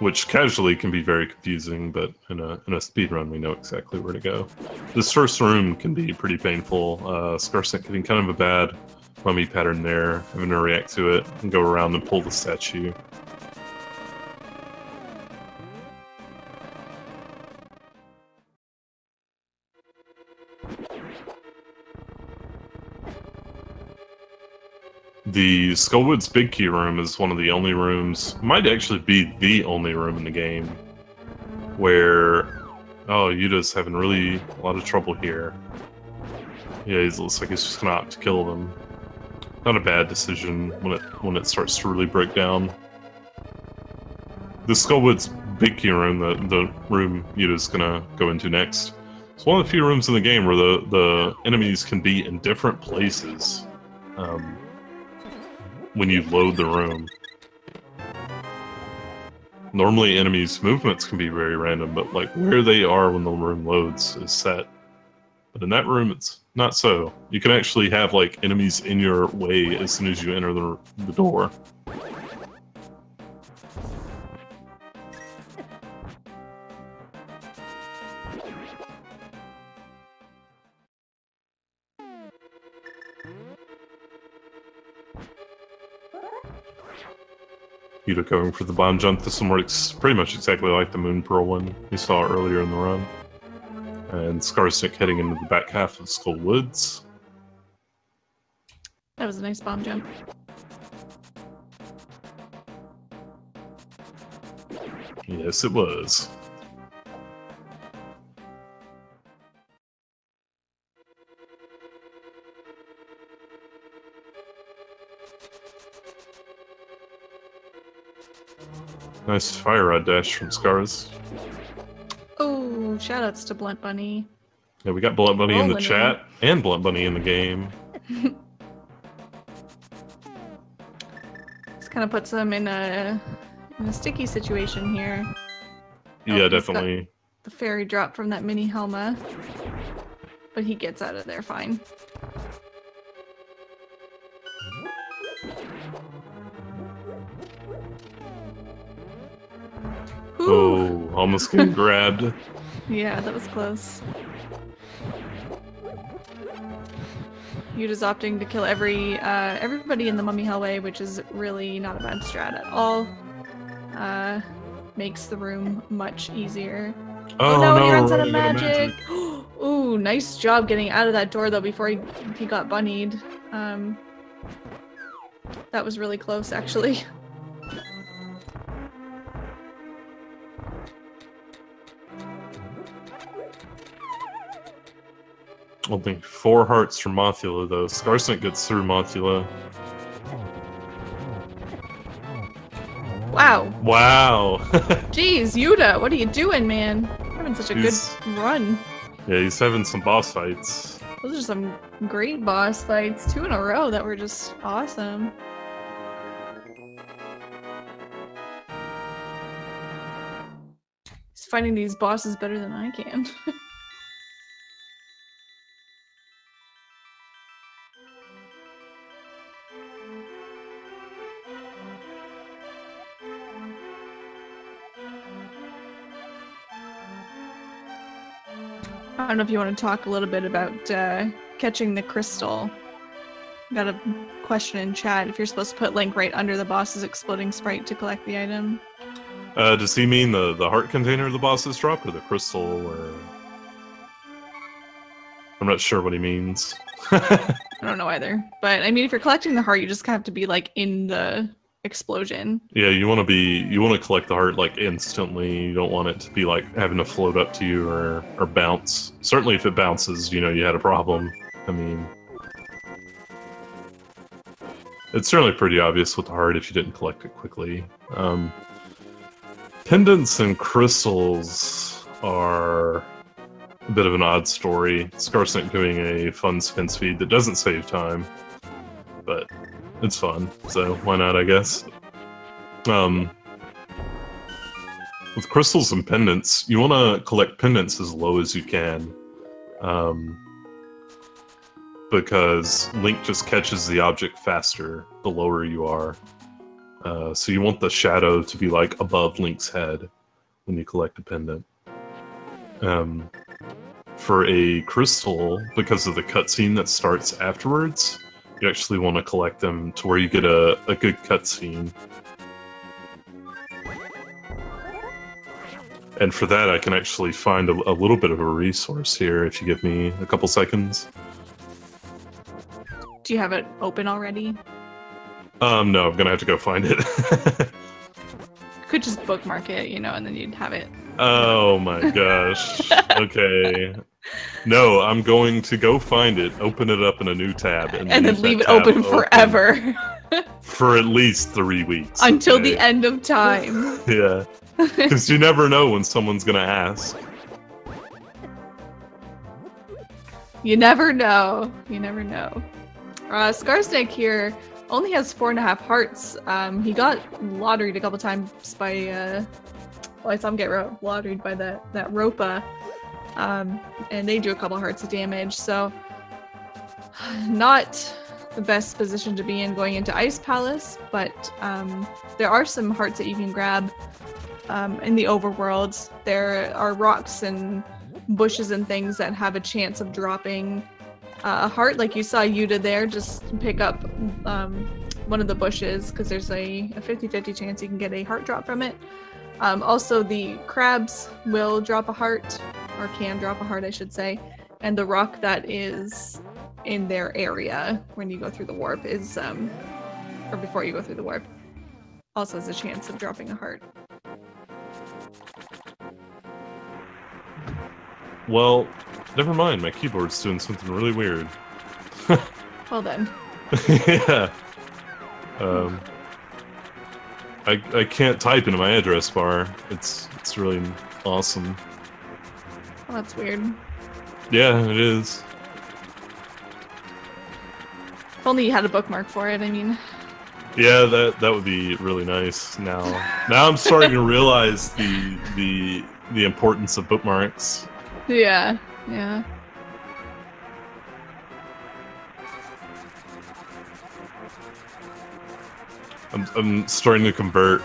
which casually can be very confusing, but in a speedrun we know exactly where to go. This first room can be pretty painful. Skarsnik getting kind of a bad mummy pattern there, having to react to it and go around and pull the statue. The Skullwoods Big Key room is one of the only rooms, might actually be the only room in the game, where, oh, Yuta's having really a lot of trouble here. Yeah, he looks like he's just gonna opt to kill them. Not a bad decision when it starts to really break down. The Skullwoods big key room, the room Yuda's gonna go into next. It's one of the few rooms in the game where the enemies can be in different places when you load the room. Normally enemies' movements can be very random, but like where they are when the room loads is set. But in that room it's not so. You can actually have like enemies in your way as soon as you enter the door. Yuda going for the bomb jump. This one works pretty much exactly like the Moon Pearl one we saw earlier in the run. And Skarsnik heading into the back half of Skull Woods. That was a nice bomb jump. Yes, it was. Nice fire rod dash from Scars. Oh, shoutouts to Blunt Bunny. Yeah, we got Blunt Bunny in the chat and Blunt Bunny in the game. This kind of puts him in a sticky situation here. Yeah, definitely. The fairy drop from that mini Helma, but he gets out of there fine. Oh, almost getting grabbed. Yeah, that was close. Yuda's opting to kill everybody in the Mummy Hellway, which is really not a bad strat at all. Makes the room much easier. Oh no, no, he runs out running of magic! Ooh, nice job getting out of that door though before he got bunnied. That was really close actually. Only 4 hearts from Mothula, though. Skarsnik gets through Mothula. Wow. Wow. Jeez, Yuda, what are you doing, man? You're having such a good run. Yeah, he's having some boss fights. Those are some great boss fights. 2 in a row that were just awesome. He's fighting these bosses better than I can. I don't know if you want to talk a little bit about catching the crystal. Got a question in chat if you're supposed to put Link right under the boss's exploding sprite to collect the item. Does he mean the heart container the bosses drop, or the crystal, or... I'm not sure what he means. I don't know either. But, I mean, if you're collecting the heart, you just have to be, like, in the explosion. Yeah, you want to collect the heart, like, instantly. You don't want it to be, like, having to float up to you or bounce. Certainly if it bounces, you know you had a problem. I mean... It's certainly pretty obvious with the heart if you didn't collect it quickly. Pendants and crystals are a bit of an odd story. Skarsnik doing a fun spin speed that doesn't save time, but it's fun, so why not, I guess. With crystals and pendants, you want to collect pendants as low as you can, because Link just catches the object faster the lower you are. So you want the shadow to be like above Link's head when you collect a pendant. For a crystal, because of the cutscene that starts afterwards, you actually want to collect them to where you get a good cutscene. And for that, I can actually find a little bit of a resource here if you give me a couple seconds. Do you have it open already? No, I'm gonna have to go find it. Could just bookmark it, you know, and then you'd have it. Oh my gosh. Okay. No, I'm going to go find it, open it up in a new tab, and then leave it open forever. For at least 3 weeks. Until the end of time. Yeah. Because you never know when someone's gonna ask. You never know. You never know. Skarsnik here only has 4.5 hearts. He got lotteried a couple times by, well, I saw him get lotteried by that Ropa. And they do a couple hearts of damage, so not the best position to be in going into Ice Palace, but there are some hearts that you can grab in the overworld. There are rocks and bushes and things that have a chance of dropping a heart, like you saw Yuda there. Just pick up one of the bushes because there's a 50-50 chance you can get a heart drop from it. Also, the crabs will drop a heart, or can drop a heart, I should say, and the rock that is in their area when you go through the warp is, or before you go through the warp, also has a chance of dropping a heart. Well, never mind, my keyboard's doing something really weird. Well then. Yeah. I can't type into my address bar. It's really awesome. Well, that's weird. Yeah, it is. If only you had a bookmark for it, I mean. Yeah, that would be really nice. Now I'm starting to realize the importance of bookmarks. Yeah, yeah. I'm starting to convert.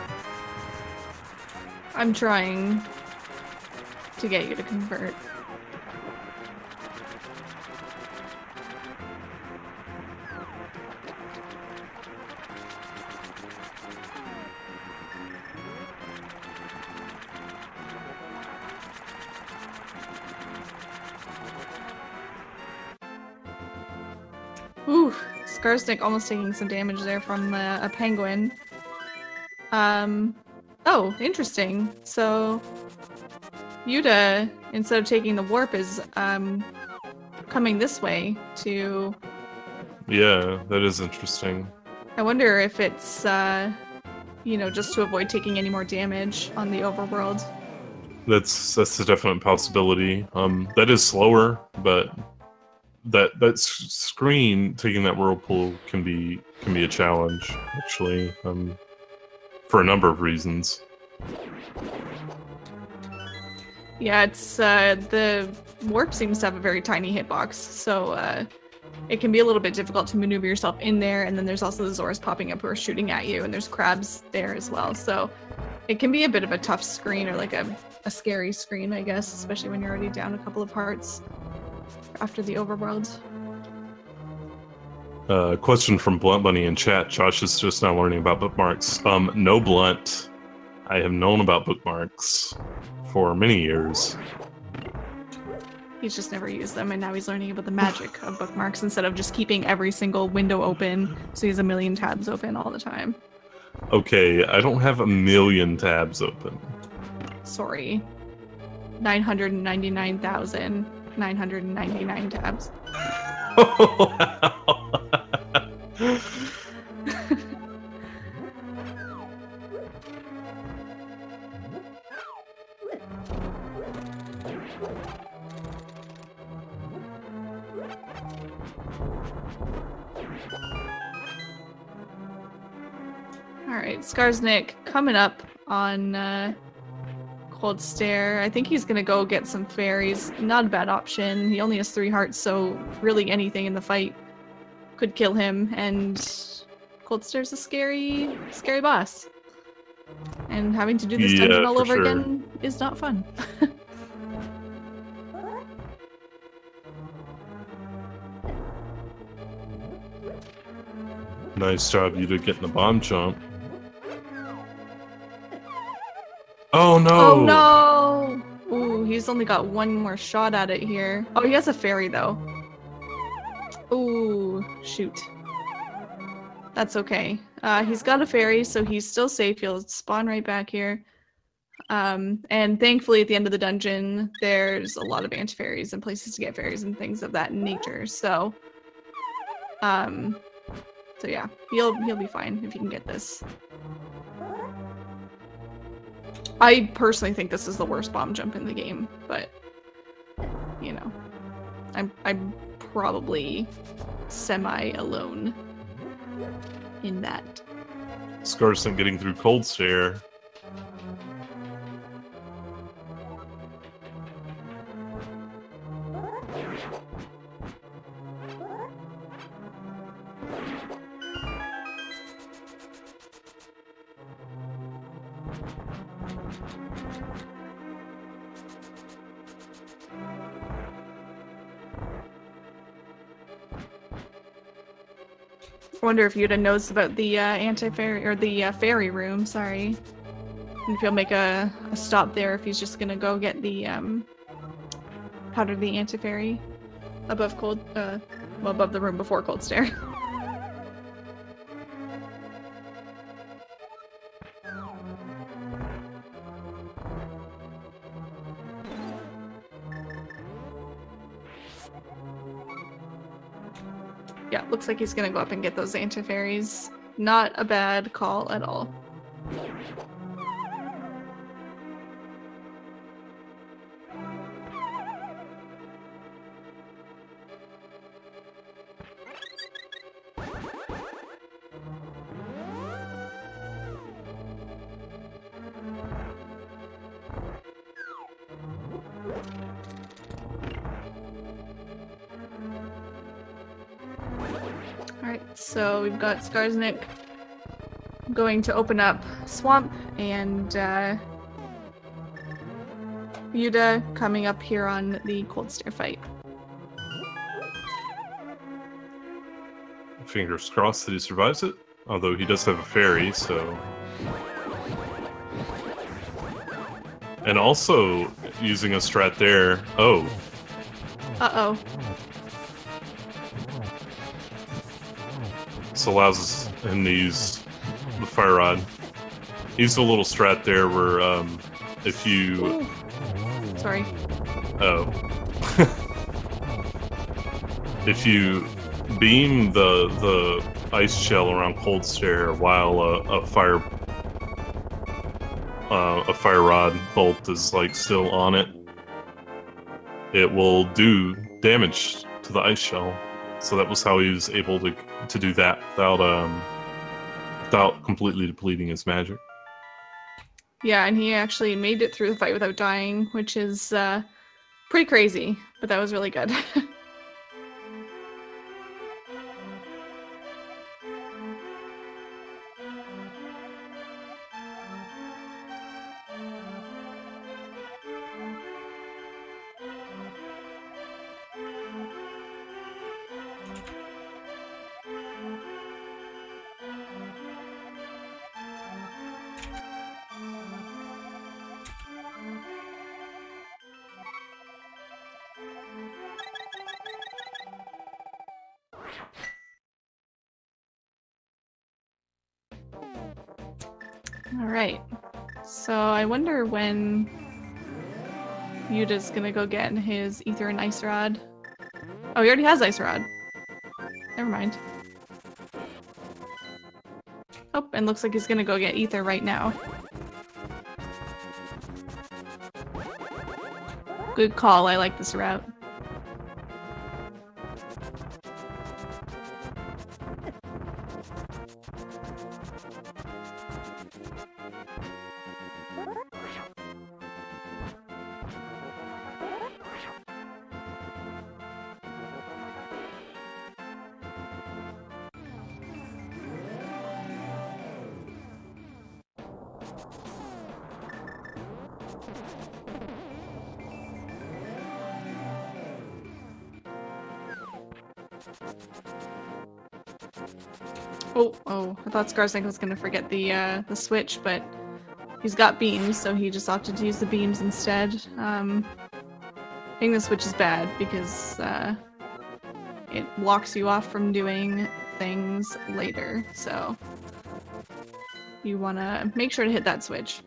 I'm trying to get you to convert. Ooh, Skarsnik almost taking some damage there from a penguin. Oh, interesting. So, Yuda, instead of taking the warp, is coming this way to... Yeah, that is interesting. I wonder if it's, you know, just to avoid taking any more damage on the overworld. That's a definite possibility. That is slower, but that screen taking that whirlpool can be a challenge, actually, for a number of reasons. Yeah, it's the warp seems to have a very tiny hitbox, so it can be a little bit difficult to maneuver yourself in there, and then there's also the Zoras popping up who are shooting at you, and there's crabs there as well, so it can be a bit of a tough screen, or like a scary screen, I guess, especially when you're already down a couple of hearts after the overworld. Question from Blunt Bunny in chat. Josh is just now learning about bookmarks. No, Blunt. I have known about bookmarks for many years. He's just never used them, and now he's learning about the magic of bookmarks instead of just keeping every single window open, so he has a million tabs open all the time. Okay, I don't have a million tabs open. Sorry. 999,999 tabs. Oh, wow. Alright, Skarsnik coming up on Cold Stare. I think he's gonna go get some fairies. Not a bad option. He only has 3 hearts, so really anything in the fight could kill him, and Cold Stare's a scary boss. And having to do this dungeon all over again is not fun. Nice job, you did getting the bomb jump. Oh no! Oh no! Ooh, he's only got one more shot at it here. Oh, he has a fairy though. Ooh, shoot. That's okay. He's got a fairy, so he's still safe. He'll spawn right back here. And thankfully at the end of the dungeon, there's a lot of anti-fairies and places to get fairies and things of that nature. So, So yeah, he'll be fine if he can get this. I personally think this is the worst bomb jump in the game, but you know, I'm probably semi-alone in that. Skarsnik getting through cold stare. I wonder if Yuta knows about the anti-fairy or the fairy room. Sorry, and if he'll make a stop there, if he's just gonna go get the powder the anti-fairy above cold, well, above the room before cold stare. Yeah, looks like he's gonna go up and get those anti-fairies. Not a bad call at all. Alright, so we've got Skarsnik going to open up Swamp, and Yuta coming up here on the Cold Stare fight. Fingers crossed that he survives it, although he does have a fairy, so... And also, using a strat there... Oh. Uh-oh. This allows him to use the fire rod. Use a little strat there where, if you... Ooh. Sorry. Oh. If you beam the ice shell around Cold Stare while a fire rod bolt is like still on it, it will do damage to the ice shell. So that was how he was able to do that without completely depleting his magic. Yeah, and he actually made it through the fight without dying, which is pretty crazy, but that was really good. Alright, so I wonder when Yuta's gonna go get his Ether and Ice Rod. Oh, he already has Ice Rod. Never mind. Oh, and looks like he's gonna go get Ether right now. Good call, I like this route. Oh, I thought Skarsnik was gonna forget the switch, but he's got beams, so he just opted to use the beams instead. I think the switch is bad because it blocks you off from doing things later, so you wanna make sure to hit that switch.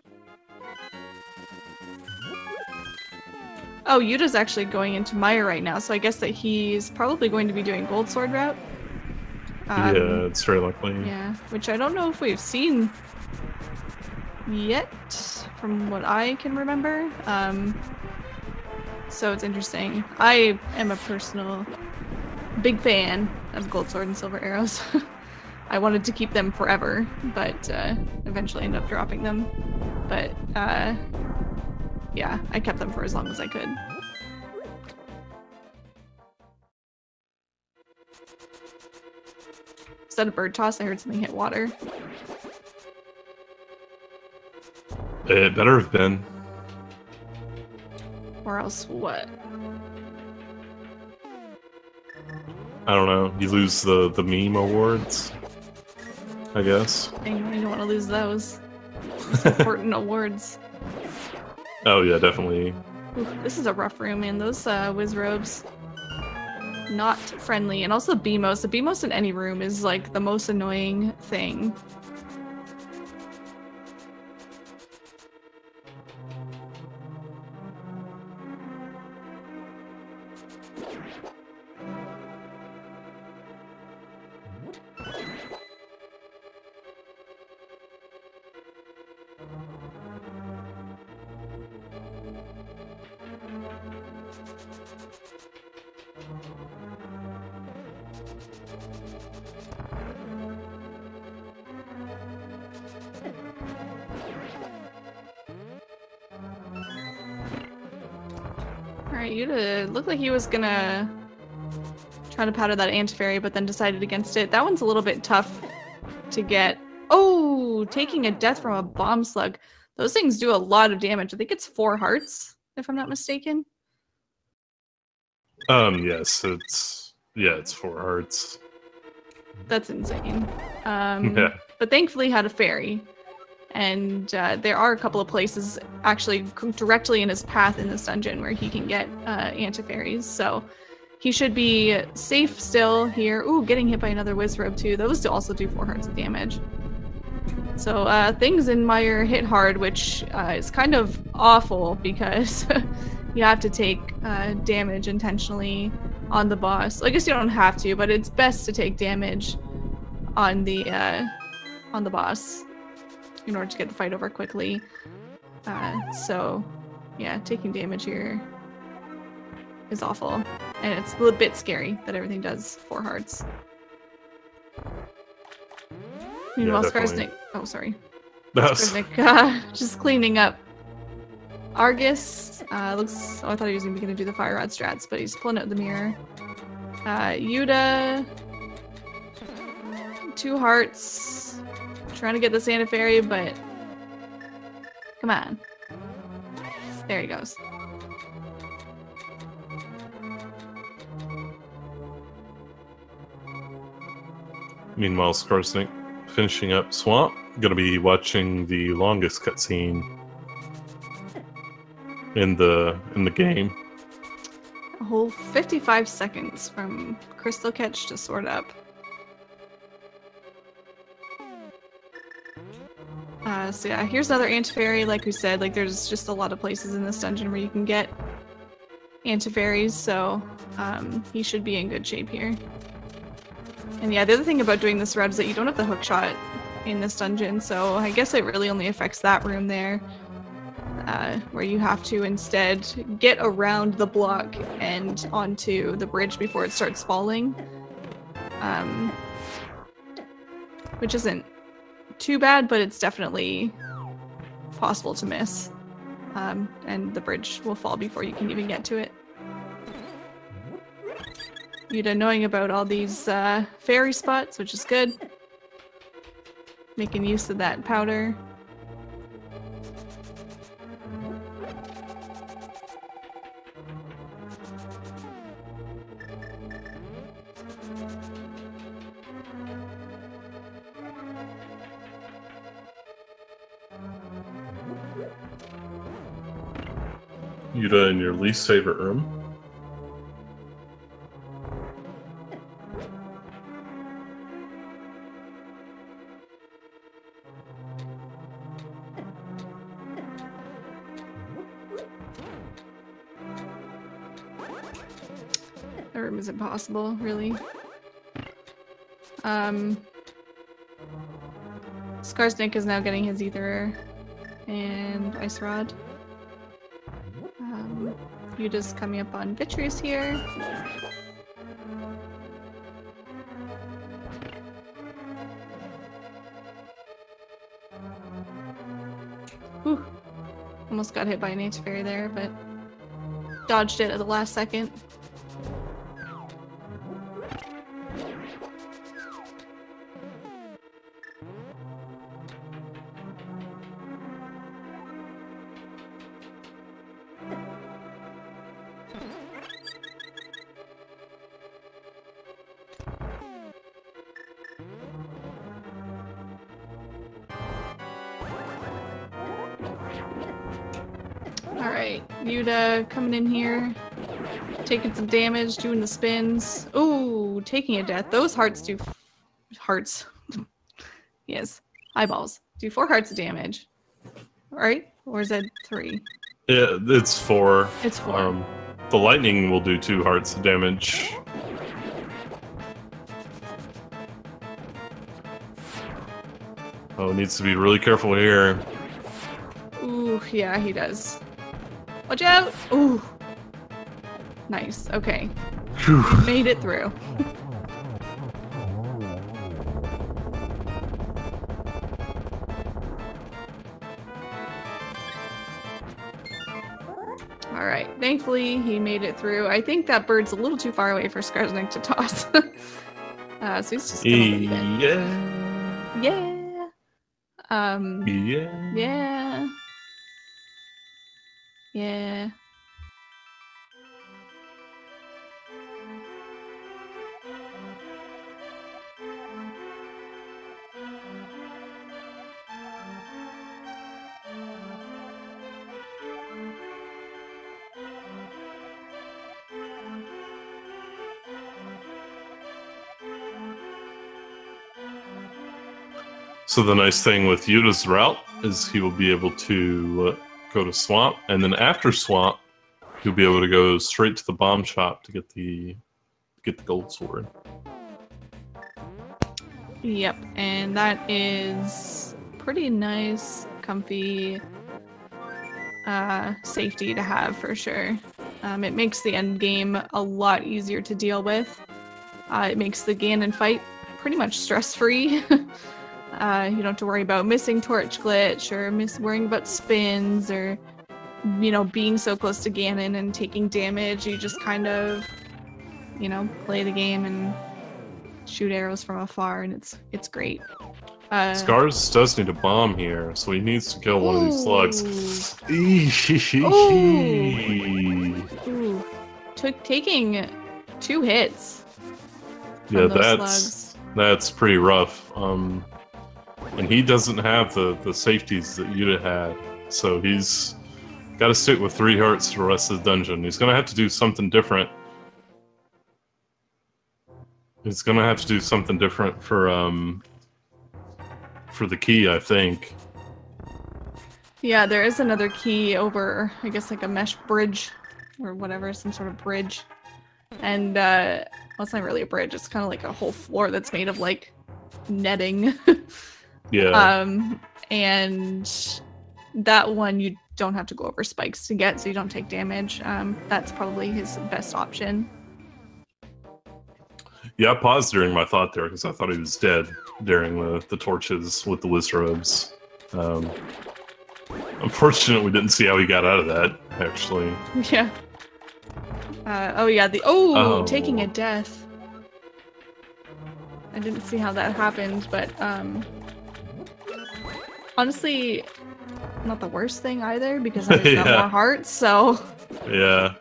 Oh, Yuta's actually going into Maya right now, so I guess that he's probably going to be doing Gold Sword route. Yeah, it's very likely. Yeah, which I don't know if we've seen yet, from what I can remember. So it's interesting. I am a personal big fan of gold sword and silver arrows. I wanted to keep them forever, but eventually ended up dropping them. But yeah, I kept them for as long as I could. Is that a bird toss? I heard something hit water. It better have been. Or else what? I don't know. You lose the meme awards, I guess. Dang, I don't want to lose those. Those important awards. Oh yeah, definitely. Oof, this is a rough room, man. Those whiz robes, not friendly. And also the BMOS. The BMOS in any room is like the most annoying thing. Alright, Yuta looked like he was gonna try to powder that anti-fairy, but then decided against it. That one's a little bit tough to get. Oh, taking a death from a bomb slug. Those things do a lot of damage. I think it's 4 hearts, if I'm not mistaken. Yes, it's 4 hearts. That's insane. Yeah. But thankfully had a fairy. And there are a couple of places actually directly in his path in this dungeon where he can get anti-fairies. So he should be safe still here. Ooh, getting hit by another Wizrobe too. Those also do 4 hearts of damage. So things in Meyer hit hard, which is kind of awful because you have to take damage intentionally on the boss. I guess you don't have to, but it's best to take damage on the boss in order to get the fight over quickly. So yeah, taking damage here is awful. And it's a little bit scary that everything does 4 hearts. Meanwhile, Skarsnik... Oh, sorry. Skarsnik just cleaning up. Argus looks... Oh, I thought he was going to do the fire rod strats, but he's pulling out the mirror. Yuta... 2 hearts. Trying to get the Santa Fairy, but... Come on. There he goes. Meanwhile, Skarsnik finishing up Swamp. Gonna be watching the longest cutscene in the game. A whole 55 seconds from Crystal Catch to Sword Up. So yeah, here's another anti-fairy. Like we said, like there's just a lot of places in this dungeon where you can get anti-fairies, so he should be in good shape here. And yeah, the other thing about doing this route is that you don't have the hook shot in this dungeon, so I guess it really only affects that room there, where you have to instead get around the block and onto the bridge before it starts falling, which isn't too bad, but it's definitely possible to miss, and the bridge will fall before you can even get to it. Yuta knowing about all these fairy spots, which is good. Making use of that powder. Yuta in your least favorite room. That room is impossible, really. Skarsnik is now getting his Ether and Ice Rod. Yuda's coming up on Vitreous here. Whew. Almost got hit by an Nature Fairy there, but dodged it at the last second. Alright, Yuda coming in here, taking some damage, doing the spins. Ooh, taking a death. Those hearts do hearts. Yes, eyeballs. Do 4 hearts of damage. Right? Or is that 3? Yeah, it's 4. It's 4. The lightning will do 2 hearts of damage. Oh, needs to be really careful here. Ooh, yeah, he does. Watch out! Ooh. Nice, okay. Whew. Made it through. Alright, thankfully he made it through. I think that bird's a little too far away for Skarsnik to toss. So he's just gonna leave it. Yeah. Yeah. Yeah. Yeah. Yeah. So the nice thing with Yuda's route is he will be able to go to Swamp, and then after Swamp, he'll be able to go straight to the bomb shop to get the gold sword. Yep, and that is pretty nice, comfy safety to have for sure. It makes the end game a lot easier to deal with. It makes the Ganon fight pretty much stress-free. You don't have to worry about missing torch glitch or worrying about spins or, you know, being so close to Ganon and taking damage. You just kind of, you know, play the game and shoot arrows from afar, and it's great. Scars does need a bomb here, so he needs to kill one of these slugs. Ooh. Taking 2 hits. Yeah, slugs. that's pretty rough. And he doesn't have the safeties that Yuda had, so he's got to stick with 3 hearts for the rest of the dungeon. He's gonna have to do something different. He's gonna have to do something different for the key, I think. Yeah, there is another key over, I guess, like a mesh bridge or whatever, some sort of bridge. And well, it's not really a bridge. It's kind of like a whole floor that's made of like netting. Yeah. And that one you don't have to go over spikes to get, so you don't take damage. That's probably his best option. Yeah, I paused during my thought there because I thought he was dead during the torches with the Wizrobes. Unfortunately, we didn't see how he got out of that, actually. Yeah. Oh yeah, taking a death. I didn't see how that happened, but honestly, not the worst thing either, because I've got more hearts, so yeah.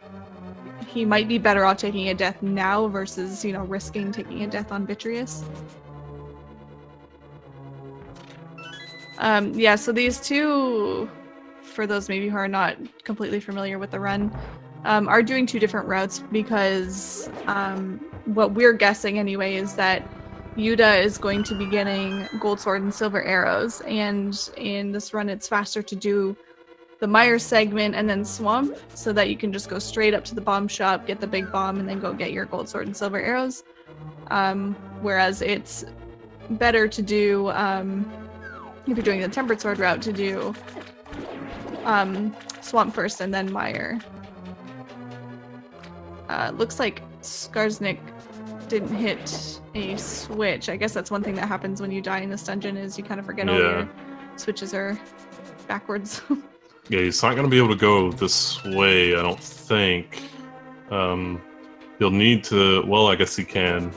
He might be better off taking a death now versus, you know, risking taking a death on Vitreous. Yeah, so these two, for those maybe who are not completely familiar with the run, are doing 2 different routes because what we're guessing anyway is that Yuda is going to be getting gold sword and silver arrows, and in this run it's faster to do the Mire segment and then Swamp, so that you can just go straight up to the bomb shop, get the big bomb, and then go get your gold sword and silver arrows. Whereas it's better to do, if you're doing the Tempered Sword route, to do Swamp first and then Mire. Looks like Skarsnik didn't hit a switch. I guess that's one thing that happens when you die in this dungeon, is you kind of forget all your switches are backwards. Yeah, he's not going to be able to go this way, I don't think. He'll need to... Well, I guess he can.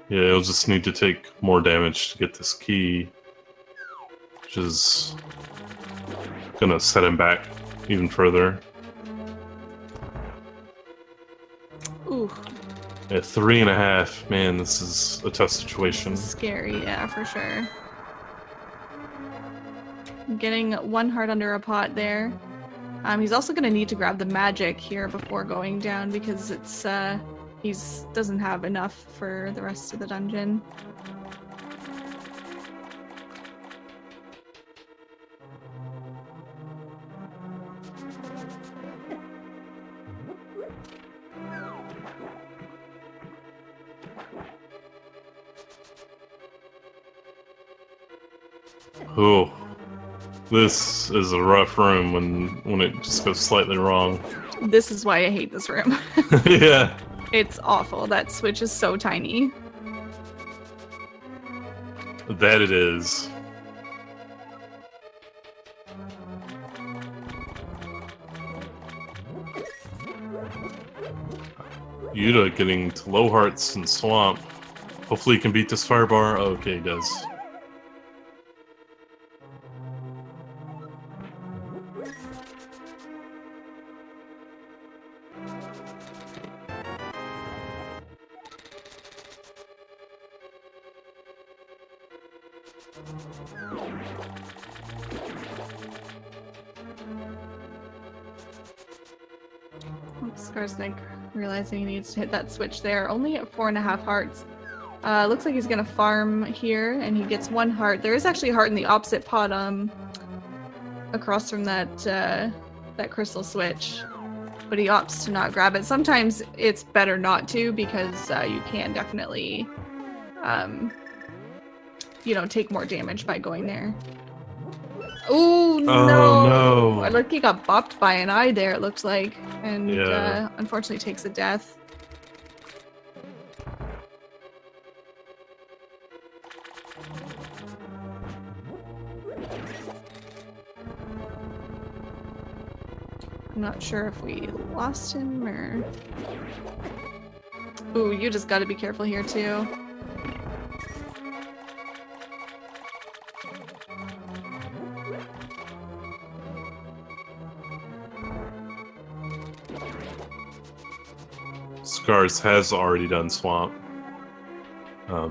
Yeah, he'll just need to take more damage to get this key, which is going to set him back even further. Ooh. At 3.5, man, this is a tough situation. Scary, yeah, for sure. Getting 1 heart under a pot there. He's also going to need to grab the magic here before going down, because it's doesn't have enough for the rest of the dungeon. Oh, this is a rough room when it just goes slightly wrong. This is why I hate this room. Yeah. It's awful. That switch is so tiny. That it is. Yuda getting to low hearts and swamp. Hopefully he can beat this firebar. Okay, he does. Skarsnik realizing he needs to hit that switch there. Only at 4.5 hearts. Looks like he's gonna farm here, and he gets 1 heart. There is actually a heart in the opposite pot, across from that that crystal switch, but he opts to not grab it. Sometimes it's better not to, because you can definitely, you know, take more damage by going there. Ooh, no! Oh, no! Like he got bopped by an eye there, it looks like, and unfortunately takes a death. I'm not sure if we lost him or... Ooh, you just gotta be careful here too. Scars has already done swamp. I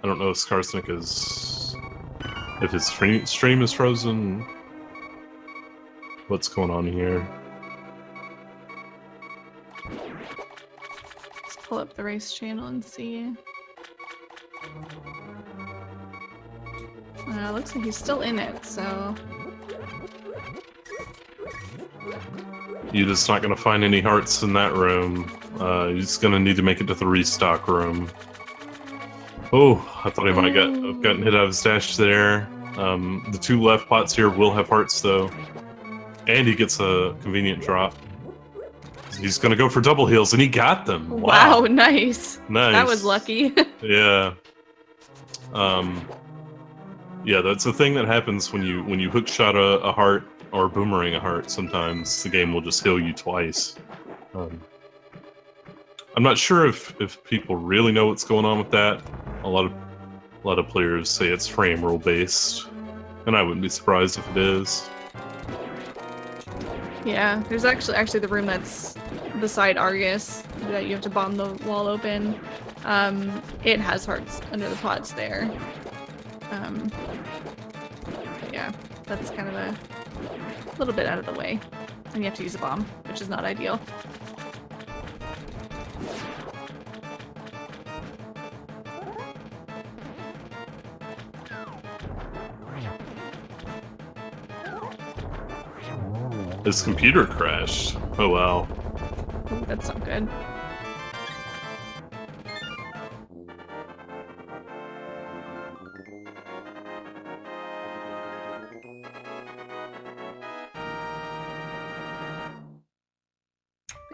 don't know if Skarsnik is... if his stream is frozen. What's going on here? Let's pull up the race channel and see. Looks like he's still in it, so... You're just not going to find any hearts in that room. You're just going to need to make it to the restock room. Oh, I thought he might have gotten hit out of his dash there. The 2 left pots here will have hearts, though. And he gets a convenient drop. He's going to go for double heals, and he got them! Wow, nice! Nice. That was lucky. Yeah. Yeah, that's the thing that happens when you hookshot a heart or boomerang a heart. Sometimes the game will just heal you twice. I'm not sure if people really know what's going on with that. A lot of players say it's frame rule based, and I wouldn't be surprised if it is. Yeah, there's actually the room that's beside Argus that you have to bomb the wall open. It has hearts under the pots there. Yeah, that's kind of a little bit out of the way, and you have to use a bomb, which is not ideal. His computer crashed. Oh wow. Ooh, that's not good.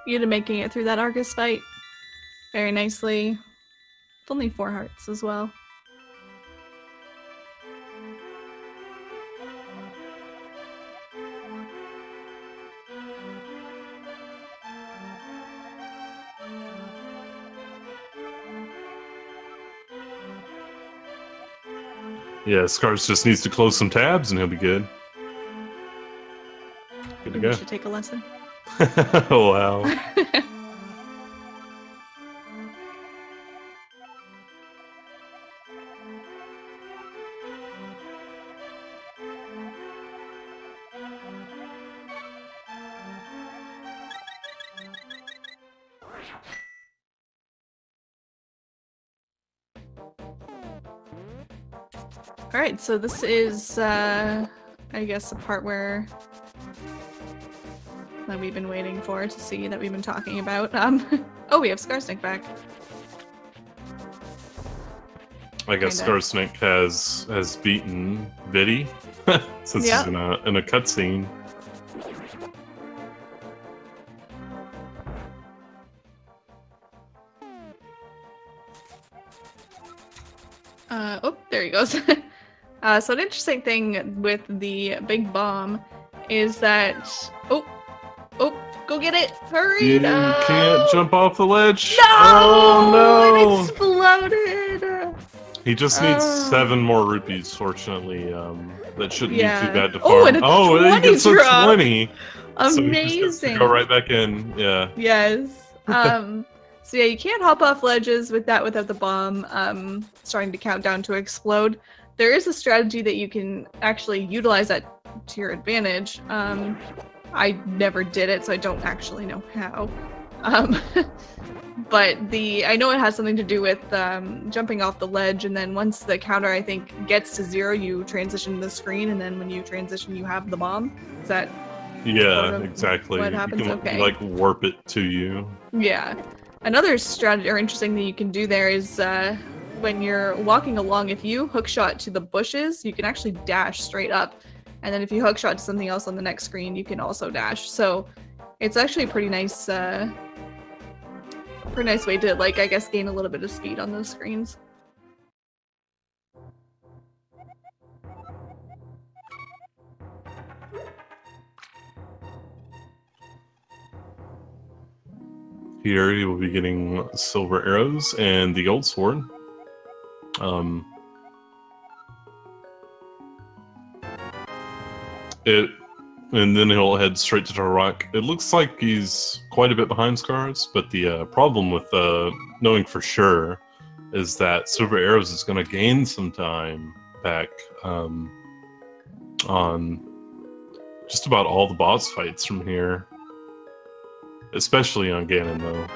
Yuta making it through that Argus fight very nicely. With only 4 hearts as well. Yeah, Scars just needs to close some tabs and he'll be good. Good to go. We should take a lesson. Oh, wow. Alright, so this is, I guess, the part where that we've been waiting for to see, that we've been talking about. Oh, we have Skarsnik back. I guess Skarsnik has beaten Viddy since he's in a cutscene. Oh, there he goes. So an interesting thing with the big bomb is that... Oh, go get it! Hurry! You can't jump off the ledge! No! Oh, no! It exploded! He just needs 7 more rupees, fortunately. That shouldn't be too bad to farm. Oh, and a 20 he gets a drop. 20! Amazing! So he just gets to go right back in, yeah. Yes. So yeah, you can't hop off ledges with that without the bomb starting to count down to explode. There is a strategy that you can actually utilize that to your advantage. I never did it, so I don't actually know how. But I know it has something to do with jumping off the ledge, and then once the counter, I think, gets to 0, you transition to the screen, and then when you transition, you have the bomb. Is that... Yeah, exactly. What happens? You can, like, warp it to you. Yeah. Another strategy or interesting thing you can do there is when you're walking along, if you hookshot to the bushes, you can actually dash straight up. And then if you hookshot to something else on the next screen, you can also dash. So it's actually a pretty nice way to, like, I guess, gain a little bit of speed on those screens. Here you will be getting silver arrows and the gold sword. And then he'll head straight to Turok. It looks like he's quite a bit behind Scars, but the problem with knowing for sure is that silver arrows is going to gain some time back on just about all the boss fights from here. Especially on Ganon, though.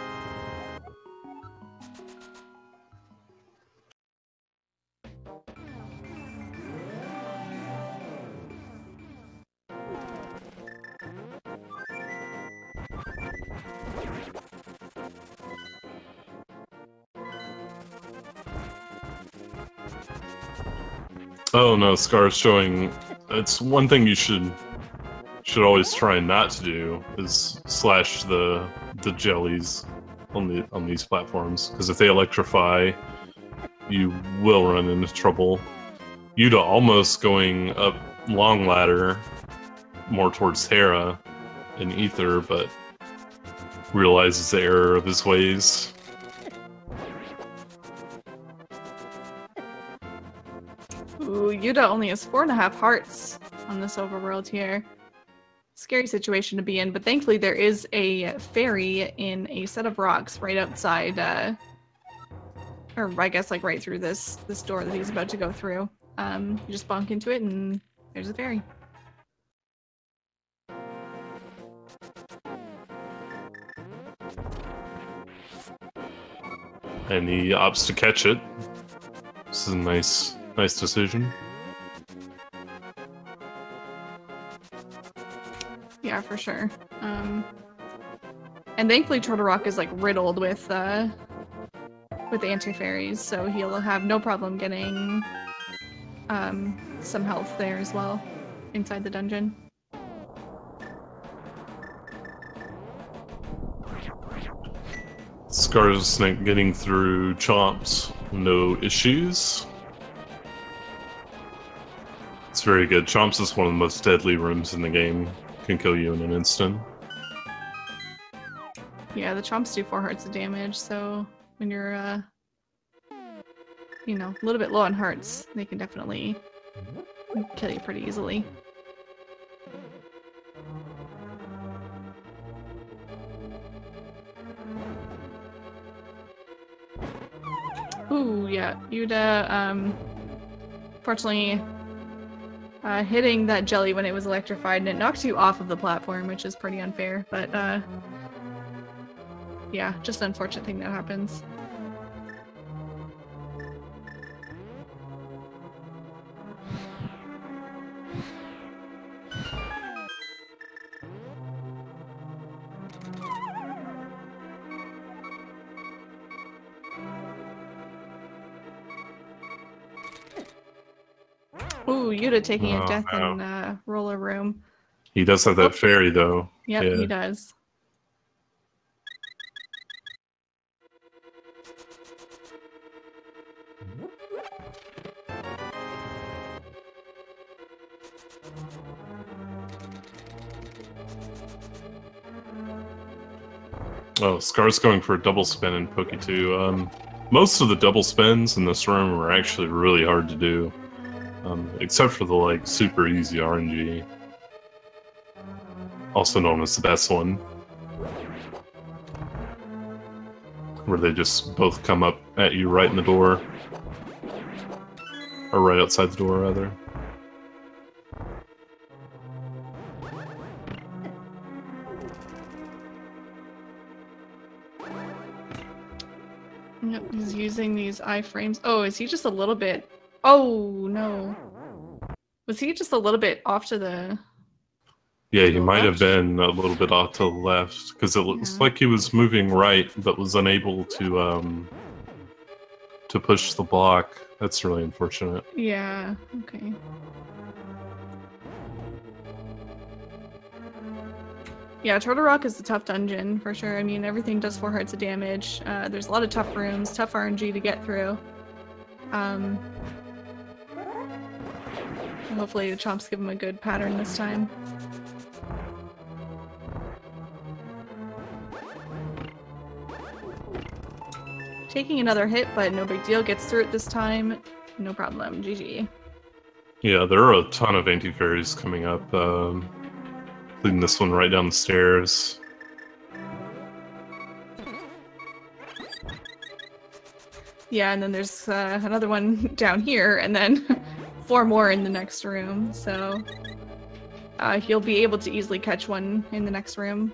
Oh no, Scar's showing... It's one thing you should always try not to do is slash the jellies on these platforms, because if they electrify, you will run into trouble. Yuta almost going up long ladder more towards Terra in Ether, but realizes the error of his ways. Ooh, Yuta only has 4.5 hearts on this overworld here. Scary situation to be in, but thankfully there is a fairy in a set of rocks right outside, or I guess like right through this door that he's about to go through. You just bonk into it and there's a fairy. And he opts to catch it. This is a nice decision. Yeah, for sure. And thankfully Turtle is like riddled with anti-fairies, so he'll have no problem getting some health there as well inside the dungeon. Skarsnik getting through Chomps, no issues. It's very good. Chomps is one of the most deadly rooms in the game. Can kill you in an instant. Yeah, the Chomps do 4 hearts of damage, so when you're, you know, a little bit low on hearts, they can definitely kill you pretty easily. Ooh, yeah, Yuda, fortunately, hitting that jelly when it was electrified, and it knocks you off of the platform, which is pretty unfair, but, yeah, just an unfortunate thing that happens. Ooh, Yuda taking a death in roller room. He does have that fairy, though. Yep, yeah. He does. Oh, Scar's going for a double spin in Poke 2. Most of the double spins in this room are actually really hard to do. Except for the, like, super easy RNG. Also known as the best one. Where they just both come up at you right in the door. Or right outside the door, rather. Yep, he's using these iframes. Oh, is he just a little bit... Oh, no. Was he just a little bit off to the... Yeah, he might have been a little bit off to the left, because it looks like he was moving right, but was unable to push the block. That's really unfortunate. Yeah, okay. Yeah, Turtle Rock is a tough dungeon, for sure. I mean, everything does 4 hearts of damage. There's a lot of tough rooms, tough RNG to get through. Hopefully the Chomps give him a good pattern this time. Taking another hit, but no big deal. Gets through it this time. No problem. GG. Yeah, there are a ton of anti-fairies coming up. Leading this one right down the stairs. Yeah, and then there's another one down here, and then 4 more in the next room. So he'll be able to easily catch one in the next room.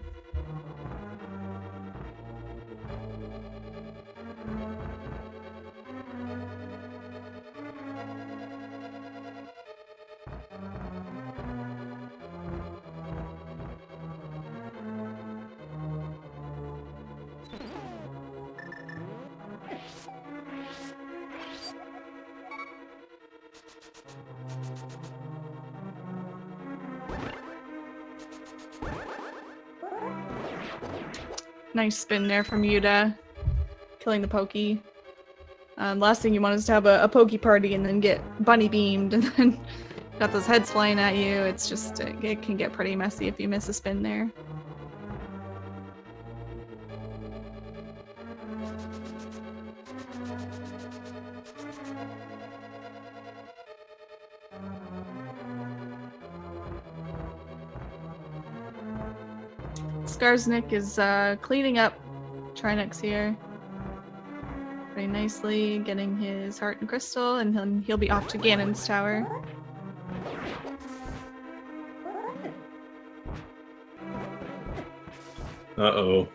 Nice spin there from Yuda, killing the Pokey. Last thing you want is to have a Pokey party and then get bunny beamed and then got those heads flying at you. It's just, it can get pretty messy if you miss a spin there. Skarsnik is cleaning up Trinux here very nicely, getting his heart and crystal, and he'll be off to Ganon's tower. Uh-oh.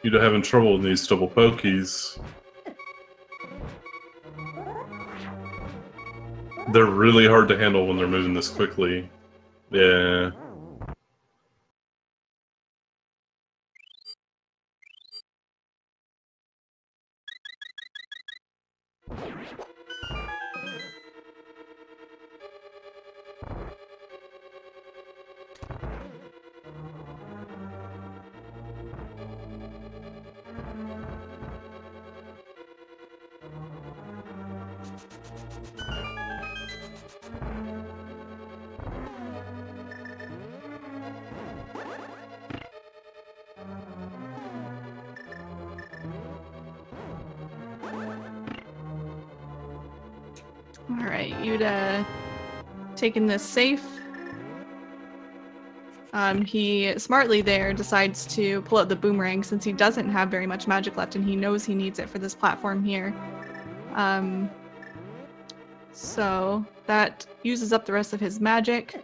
You're having trouble with these double pokies. They're really hard to handle when they're moving this quickly. Yeah. Alright, Yuda taking this safe. He smartly there decides to pull out the boomerang since he doesn't have very much magic left and he knows he needs it for this platform here. So that uses up the rest of his magic.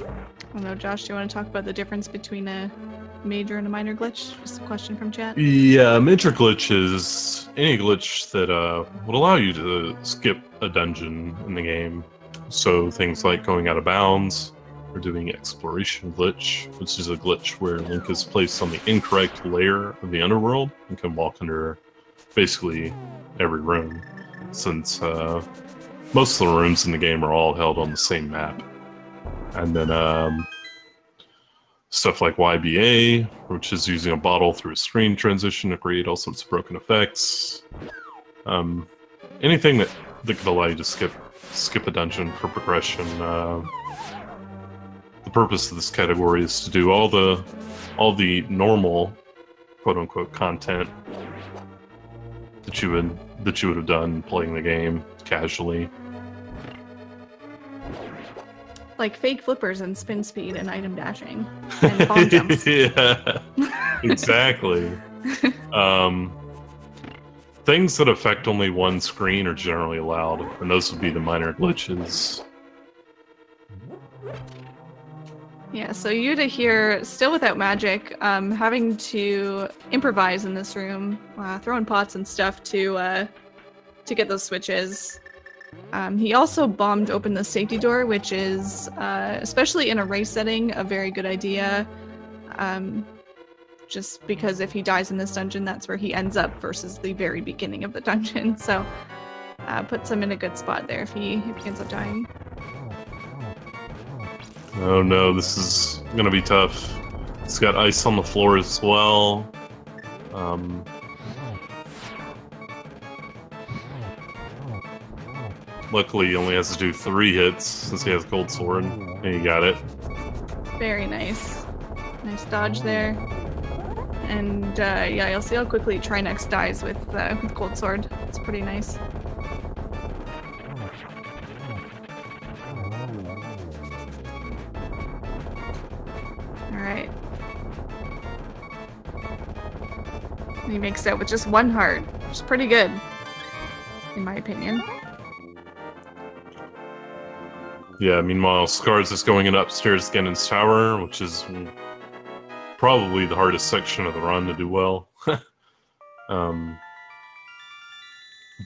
I don't know, Josh, do you want to talk about the difference between a major and a minor glitch? Just a question from chat. Yeah, major glitch is any glitch that would allow you to skip a dungeon in the game. So things like going out of bounds, or doing exploration glitch, which is a glitch where Link is placed on the incorrect layer of the underworld and can walk under basically every room, since most of the rooms in the game are all held on the same map. And then stuff like YBA, which is using a bottle through a screen transition to create all sorts of broken effects. Anything that could allow you to skip a dungeon for progression. The purpose of this category is to do all the normal, quote unquote, content that you would have done playing the game casually. Like fake flippers and spin speed and item dashing and bomb jumps. Yeah, exactly. Things that affect only one screen are generally allowed, and those would be the minor glitches. Yeah, so Yuda here, still without magic, having to improvise in this room, throwing pots and stuff to get those switches. He also bombed open the safety door, which is, especially in a race setting, a very good idea. Just because if he dies in this dungeon, that's where he ends up versus the very beginning of the dungeon. So puts him in a good spot there if he ends up dying. Oh no, this is gonna be tough. It's got ice on the floor as well. Luckily, he only has to do 3 hits since he has Gold Sword, and he got it. Very nice. Nice dodge there. And yeah, you'll see how quickly Trinex dies with Gold Sword. It's pretty nice. Alright. He makes it with just 1 heart, which is pretty good, in my opinion. Yeah, meanwhile, Scars is going in upstairs to Ganon's tower, which is probably the hardest section of the run to do well.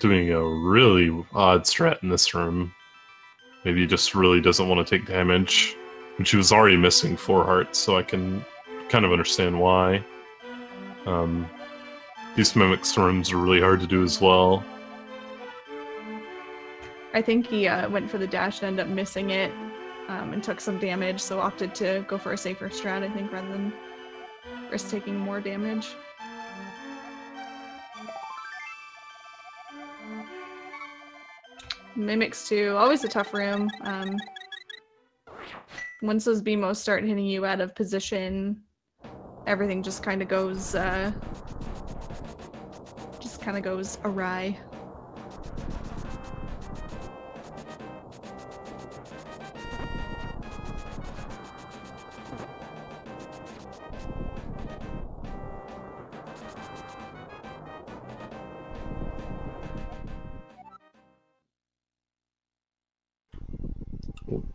Doing a really odd strat in this room. Maybe he just really doesn't want to take damage, which he was already missing 4 hearts, so I can kind of understand why. These Mimics rooms are really hard to do as well. I think he went for the dash and ended up missing it and took some damage, so opted to go for a safer strat, I think, rather than risk taking more damage. Mimics too, always a tough room. Once those BMOs start hitting you out of position, everything just kind of goes awry.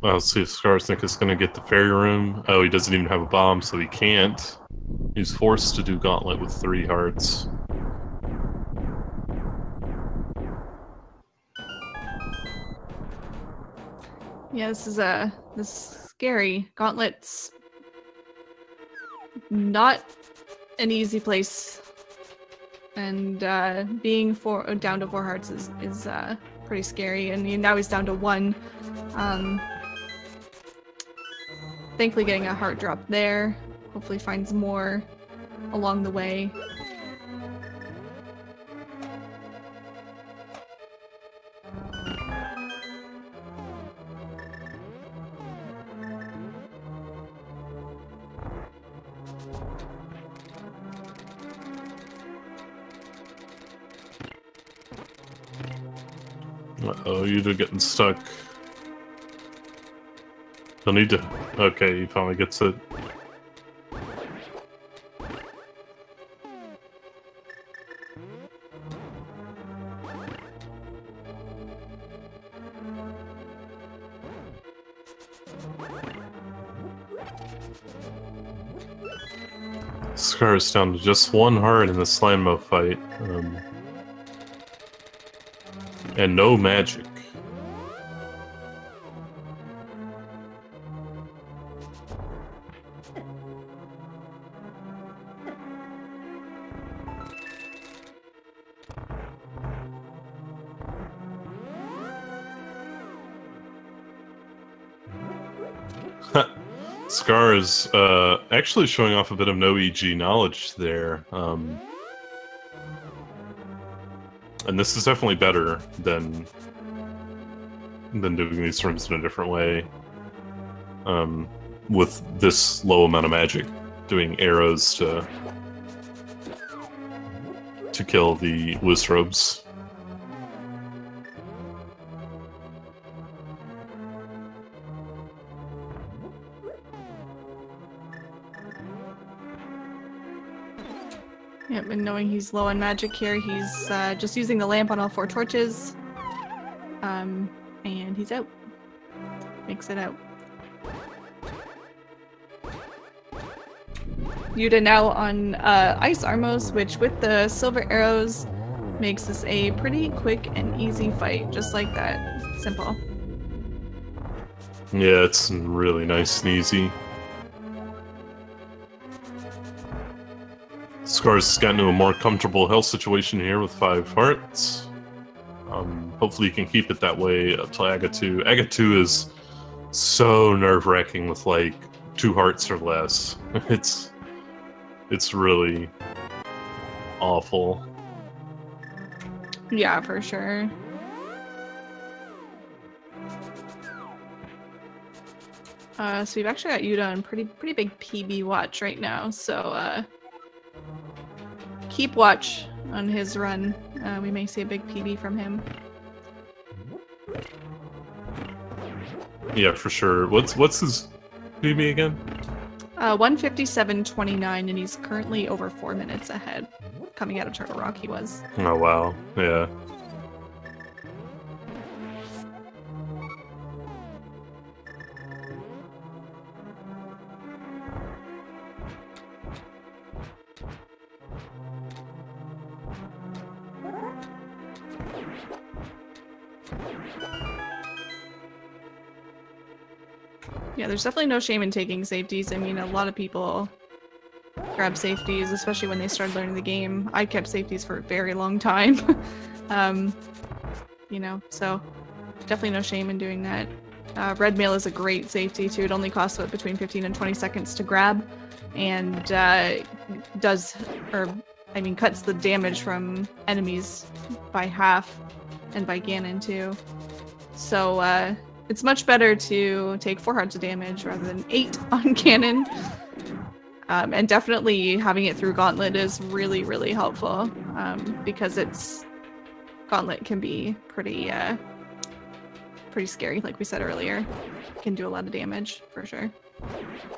I'll see if Skarsnik is going to get the fairy room. Oh, he doesn't even have a bomb, so he can't. He's forced to do Gauntlet with 3 hearts. Yeah, this is scary. Gauntlet's not an easy place, and being down to 4 hearts is pretty scary. And now he's down to 1. Thankfully, getting a heart drop there. Hopefully, finds more along the way. Uh-oh, you're getting stuck. You'll need to... Okay, he finally gets it. Scar is down to just one heart in the Slanmo fight. And no magic. Scar is actually showing off a bit of no EG knowledge there. And this is definitely better than doing these rooms in a different way. With this low amount of magic, doing arrows to kill the Lysrobes. Yep, and knowing he's low on magic here, he's just using the lamp on all 4 torches. And he's out. Makes it out. Yuda now on Ice Armos, which with the silver arrows makes this a pretty quick and easy fight, just like that. Simple. Yeah, it's really nice and easy. Scar's gotten into a more comfortable health situation here with 5 hearts. Hopefully he can keep it that way up till Aga 2. Aga 2 is so nerve-wracking with like 2 hearts or less. It's really awful. Yeah, for sure. So we've actually got Yuda on pretty big PB watch right now, so keep watch on his run. We may see a big PB from him. Yeah, for sure. What's his PB again? 157.29, and he's currently over 4 minutes ahead. Coming out of Turtle Rock, he was. Oh wow, yeah. Yeah, there's definitely no shame in taking safeties. I mean, a lot of people grab safeties, especially when they started learning the game. I kept safeties for a very long time. You know, so definitely no shame in doing that. Red mail is a great safety too. It only costs between 15 and 20 seconds to grab, and cuts the damage from enemies by half, and by Ganon too. So it's much better to take 4 hearts of damage rather than 8 on Ganon. And definitely having it through Gauntlet is really, really helpful, because Gauntlet can be pretty scary, like we said earlier. It can do a lot of damage, for sure.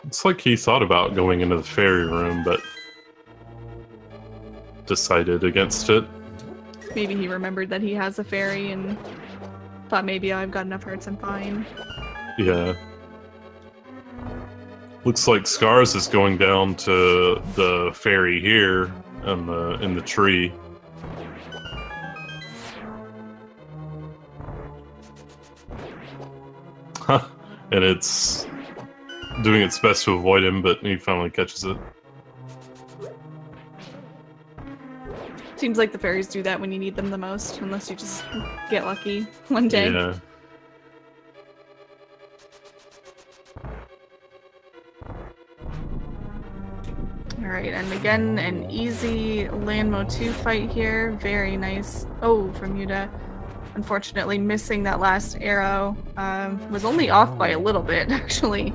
It's like he thought about going into the fairy room, but decided against it. Maybe he remembered that he has a fairy and thought maybe I've got enough hearts, I'm fine. Yeah. Looks like Scars is going down to the fairy here in the tree. And it's doing its best to avoid him, but he finally catches it. Seems like the fairies do that when you need them the most, unless you just get lucky one day. Yeah. Alright, and again, an easy Landmo 2 fight here. Very nice. Oh, from Yuda. Unfortunately, missing that last arrow. Was only off by a little bit, actually.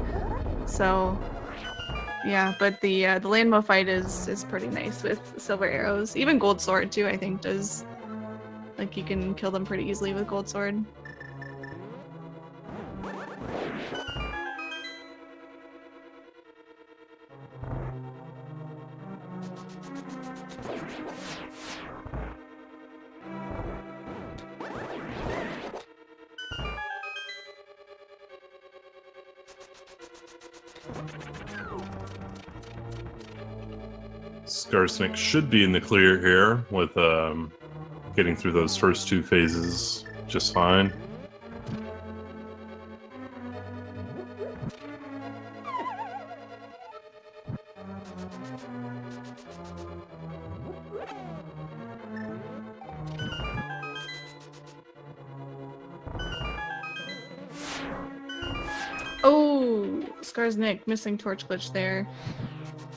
So, yeah, but the Landmo fight is pretty nice with silver arrows. Even Gold Sword, too, I think, does Like, you can kill them pretty easily with Gold Sword. Skarsnik should be in the clear here with getting through those first 2 phases just fine. Oh, Skarsnik missing torch glitch there.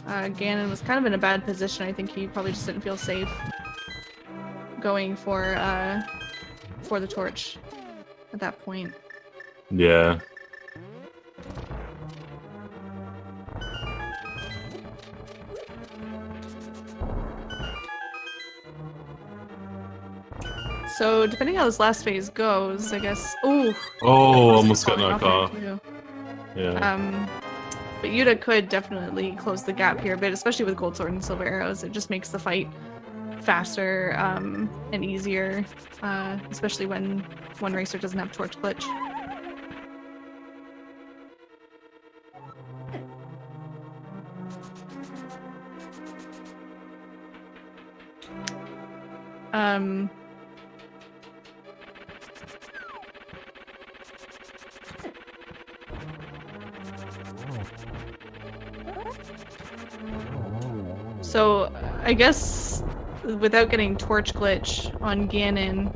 Ganon was kind of in a bad position. I think he probably just didn't feel safe going for the torch at that point. Yeah. So depending how this last phase goes, I guess. Oh, almost got knocked off. Yeah. But Yuda could definitely close the gap here a bit, especially with Gold Sword and Silver Arrows. It just makes the fight faster and easier, especially when one racer doesn't have torch glitch. So, I guess without getting torch glitch on Ganon,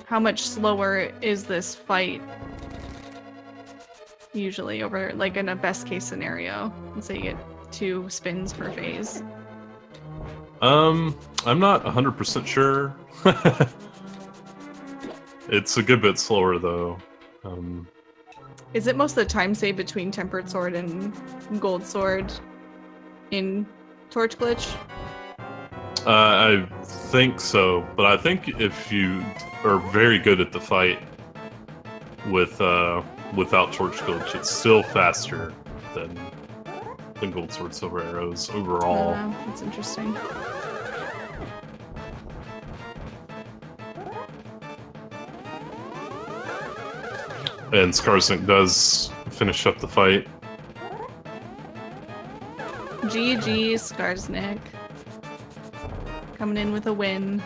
how much slower is this fight? Usually over, like, in a best case scenario. Let's say you get 2 spins per phase. I'm not 100% sure. It's a good bit slower though. Is it most of the time saved between Tempered Sword and Gold Sword in torch glitch? I think so, but I think if you are very good at the fight with without torch glitch, it's still faster than Gold Sword, Silver Arrows overall. That's interesting. And Skarsnik does finish up the fight. GG Skarsnik. Coming in with a win.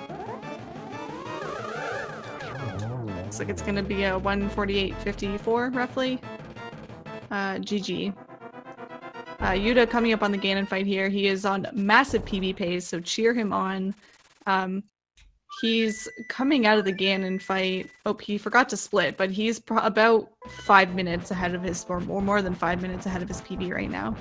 Looks like it's gonna be a 148.54 roughly. GG. Yuda coming up on the Ganon fight here. He is on massive PB pace, so cheer him on. He's coming out of the Ganon fight. Oh, he forgot to split, but he's about 5 minutes ahead of his, or more than 5 minutes ahead of his PB right now.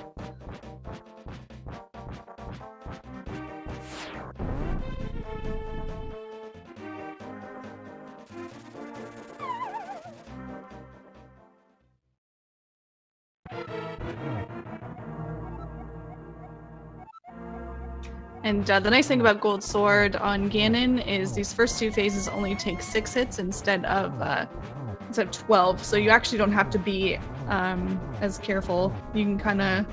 And the nice thing about Gold Sword on Ganon is these first 2 phases only take 6 hits instead of 12, so you actually don't have to be as careful. You can kind of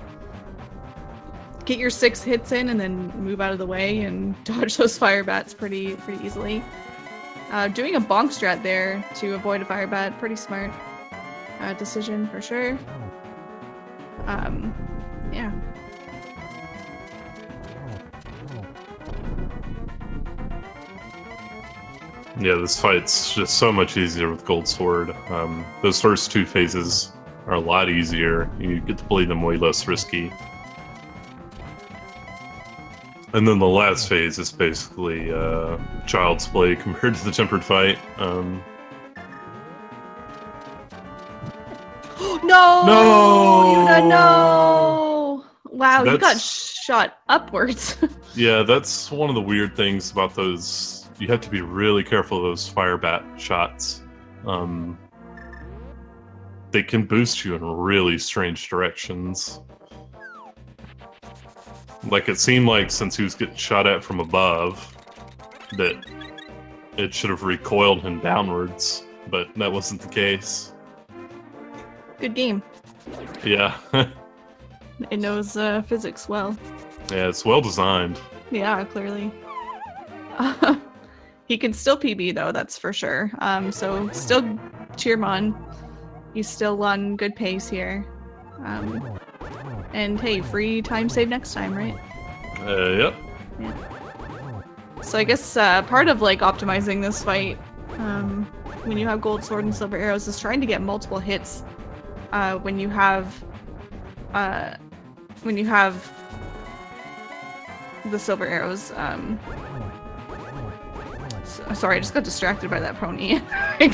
get your 6 hits in and then move out of the way and dodge those fire bats pretty easily. Doing a bonk strat there to avoid a fire bat, pretty smart decision for sure. Yeah. Yeah, this fight's just so much easier with Gold Sword. Those first 2 phases are a lot easier. You get to play them way less risky. And then the last phase is basically child's play compared to the tempered fight. No! No! Yuda, no! Wow, you got That's- shot upwards. Yeah, that's one of the weird things about those. You have to be really careful of those fire bat shots. They can boost you in really strange directions. Like, it seemed like since he was getting shot at from above, that it should have recoiled him downwards, but that wasn't the case. Good game. Yeah. It knows physics well. Yeah, it's well designed. Yeah, clearly. He can still PB though, that's for sure. So still cheer him on. He's still on good pace here. And hey, free time save next time, right? Yep. Yeah. So I guess part of like optimizing this fight, when you have gold sword and silver arrows, is trying to get multiple hits. When you have the silver arrows. Sorry, I just got distracted by that pony. I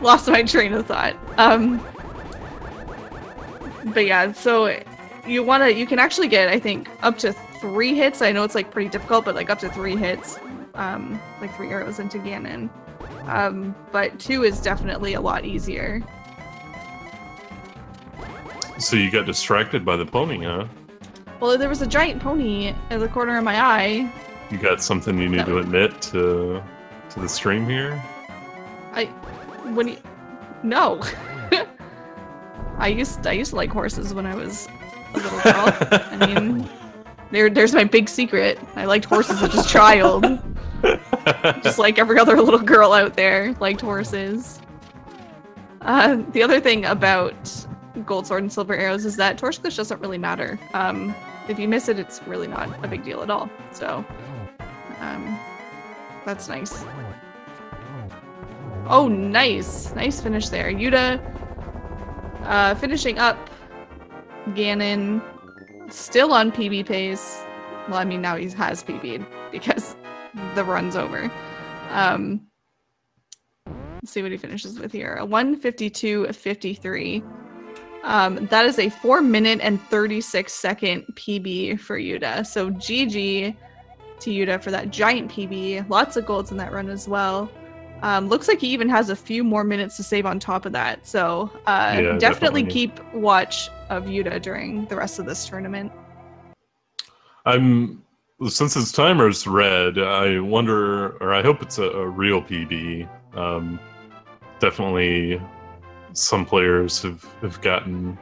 lost my train of thought. But yeah, so you can actually get, I think, up to 3 hits. I know it's like pretty difficult, but like up to 3 hits, like 3 arrows into Ganon. But 2 is definitely a lot easier. So you got distracted by the pony, huh? Well, there was a giant pony in the corner of my eye. You got something you need to admit to the stream here? No. I used to like horses when I was a little girl. I mean, there's my big secret. I liked horses as a child. Just like every other little girl out there liked horses. The other thing about gold sword and silver arrows is that torch glitch doesn't really matter. If you miss it, it's really not a big deal at all. So, that's nice. Oh, nice. Nice finish there. Yuda, finishing up Ganon, still on PB pace. Well, I mean, now he has PB'd because the run's over. Let's see what he finishes with here. A 1:52:53. That is a 4-minute and 36-second PB for Yuda. So GG to Yuda for that giant PB. Lots of golds in that run as well. Looks like he even has a few more minutes to save on top of that. So yeah, definitely keep watch of Yuda during the rest of this tournament. Since his timer's red, I wonder, or I hope it's a real PB. Definitely some players have gotten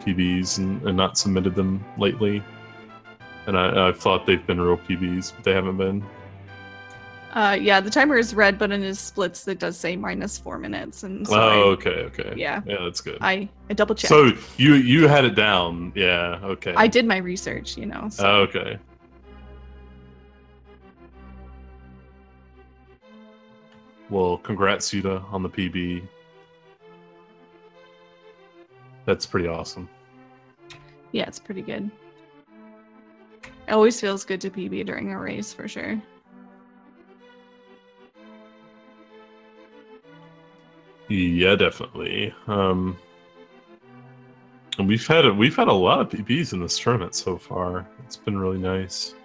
PBs and not submitted them lately. And I've thought they've been real PBs, but they haven't been. Yeah, the timer is red, but in his splits it does say -4 minutes. And so okay. Yeah, that's good. I double checked. So you had it down, yeah, okay. I did my research, you know. So. Okay. Well, congrats, Yuda, on the PB. That's pretty awesome. Yeah, it's pretty good. It always feels good to PB during a race, for sure. Yeah, definitely. And we've had a lot of PBs in this tournament so far. It's been really nice.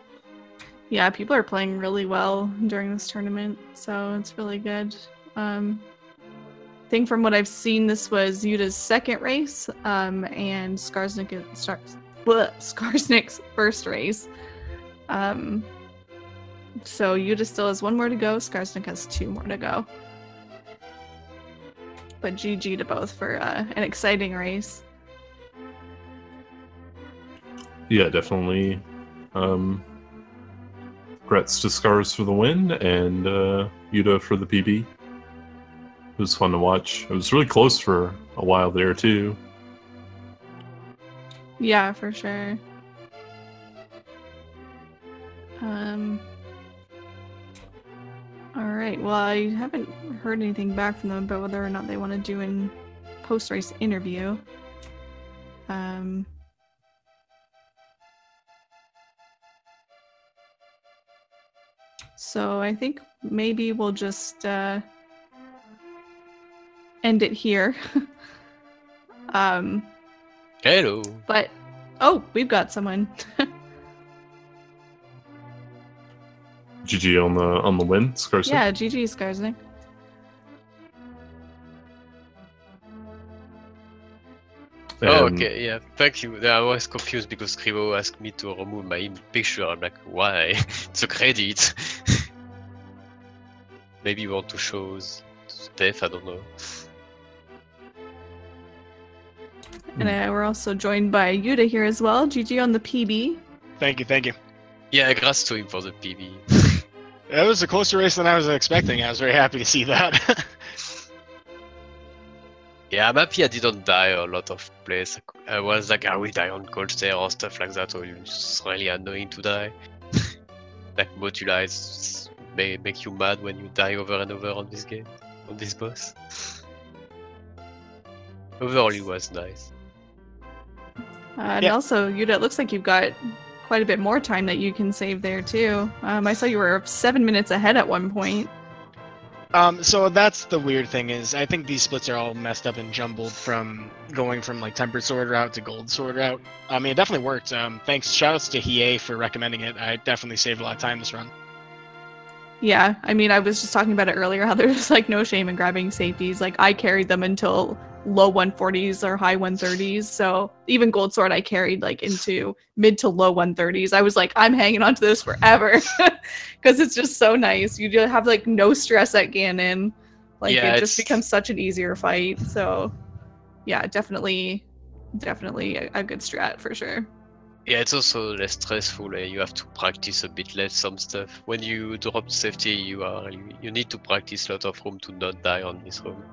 Yeah, people are playing really well during this tournament, so it's really good. I think from what I've seen, this was Yuda's second race, and Skarsnik's first race. So Yuda still has 1 more to go. Skarsnik has 2 more to go. But GG to both for an exciting race. Yeah, definitely. Congrats to Scars for the win, and Yuda for the PB. It was fun to watch. It was really close for a while there, too. Yeah, for sure. Alright, well, I haven't heard anything back from them about whether or not they want to do a post-race interview. So I think maybe we'll just end it here. Hello. But oh, we've got someone. GG on the win, Skarsnik. Yeah, GG Skarsnik. Oh, okay, yeah, thank you. I was confused because Krivo asked me to remove my picture. I'm like, why? It's a credit. maybe you want to show death, I don't know. And we're also joined by Yuda here as well. GG on the PB. Thank you, thank you. Yeah, congrats to him for the PB. It was a closer race than I was expecting. I was very happy to see that. Yeah, I'm happy I didn't die a lot of plays. I was like, I will die on cold stare or stuff like that, or it's just really annoying to die. Like Modulize make you mad when you die over and over on this game, on this boss. Overall, it was nice. And also, Yuda, it looks like you've got quite a bit more time that you can save there too. I saw you were 7 minutes ahead at one point. So that's the weird thing is I think these splits are all messed up and jumbled from going from like tempered sword route to gold sword route. I mean, it definitely worked. Thanks, shoutouts to Hiei for recommending it. I definitely saved a lot of time this run. Yeah, I mean, I was just talking about it earlier, how there's like no shame in grabbing safeties. Like I carried them until low 140s or high 130s. So even gold sword I carried like into mid to low 130s. I was like, I'm hanging on to this forever because it's just so nice. You just have like no stress at Ganon. Like it just becomes such an easier fight. So yeah, definitely a good strat for sure. Yeah, it's also less stressful. You have to practice a bit less some stuff. When you drop safety, you need to practice a lot of room to not die on this room.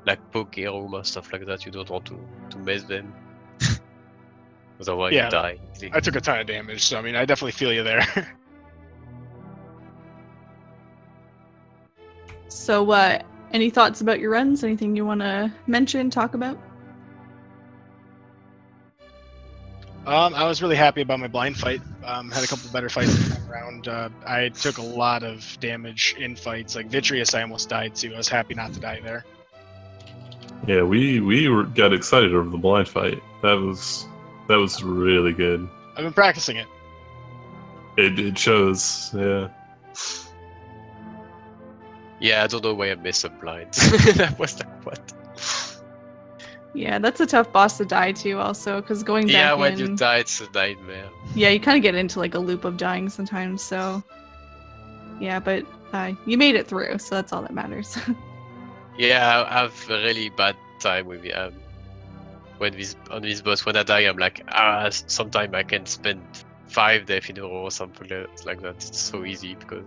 Like poke room and stuff like that, you don't want to mess them. Otherwise you die. I took a ton of damage, so I mean, I definitely feel you there. So, any thoughts about your runs? Anything you want to mention, talk about? I was really happy about my blind fight. Had a couple better fights this time around. I took a lot of damage in fights. Like Vitreous, I almost died too. I was happy not to die there. Yeah, we got excited over the blind fight. That was really good. I've been practicing it. It shows, yeah. Yeah, I don't know why I messed up blind. That was like what? Yeah, that's a tough boss to die to also, because going back Yeah, when you die, it's a nightmare. Yeah, you kind of get into like a loop of dying sometimes, so... Yeah, but you made it through, so that's all that matters. Yeah, I have a really bad time with on this boss. When I die, I'm like, sometimes I can spend 5 deaths in a row or something like that. It's so easy because...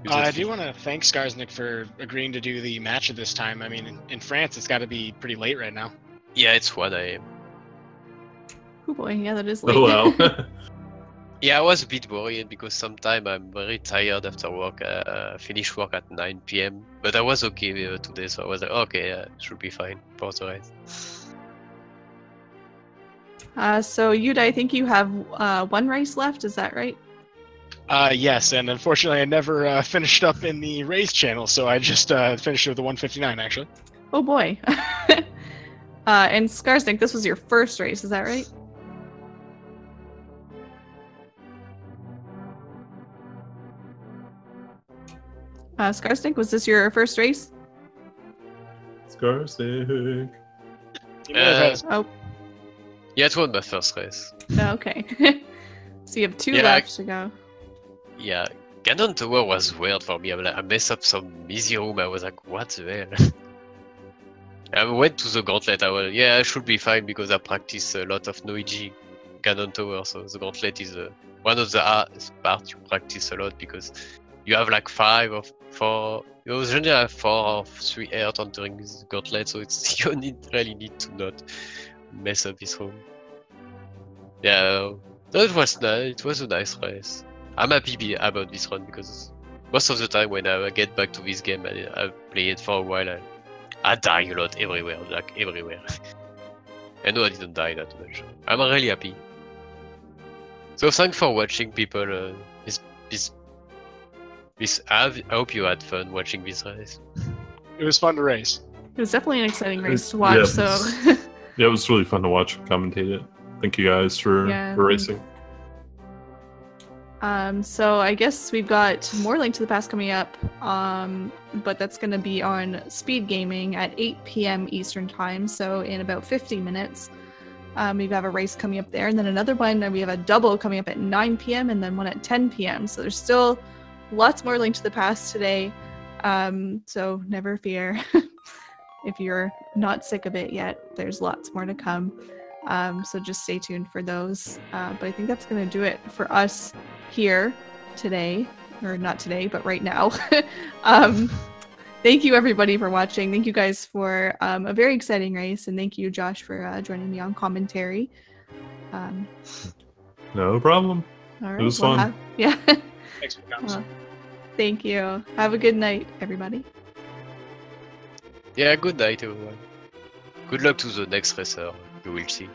I do want to thank Skarsnik for agreeing to do the match at this time. I mean, in France, it's got to be pretty late right now. Yeah, it's 1 AM. Oh boy, yeah, that is late. Oh wow. Yeah, I was a bit worried because sometimes I'm very tired after work. Finish work at 9 PM, but I was okay today, so I was like, okay, should be fine for the race. So Yuda, I think you have 1 race left, is that right? Yes, and unfortunately I never finished up in the race channel, so I just finished with the 159 actually. Oh boy. And Skarsnik, this was your first race, is that right? Skarsnik, was this your first race? Skarsnik. Oh. Yeah, it was my first race. Okay. So you have 2 left to go. Yeah, Ganon Tower was weird for me. I messed up some easy room. I was like, what the hell? I went to the gauntlet. I should be fine because I practice a lot of Noiji Ganon Tower. So the gauntlet is one of the parts you practice a lot because you have like 5 or 4. You usually have 4 or 3 air entering this gauntlet, so it's you really need to not mess up this room. Yeah, it was nice. It was a nice race. I'm happy about this run because most of the time when I get back to this game and I play it for a while, I die a lot everywhere, like everywhere. I know I didn't die that much. I'm really happy. So thanks for watching, people. I hope you had fun watching this race. It was fun to race. It was definitely an exciting race to watch, so... Yeah, it was really fun to watch and commentate it. Thank you guys for racing. So I guess we've got more Link to the Past coming up, but that's going to be on Speed Gaming at 8 PM Eastern Time, so in about 50 minutes. We have a race coming up there, and then another one, and we have a double coming up at 9 PM, and then one at 10 PM. So there's still lots more Link to the Past today. So never fear. If you're not sick of it yet, there's lots more to come. So just stay tuned for those. But I think that's going to do it for us here today. Or not today, but right now. Thank you everybody for watching. Thank you guys for a very exciting race. And thank you, Josh, for joining me on commentary. No problem. All right. It was fun. Yeah. Thanks for coming. Thank you. Have a good night, everybody. Yeah, good night everyone. Good luck to the next racer, you will see.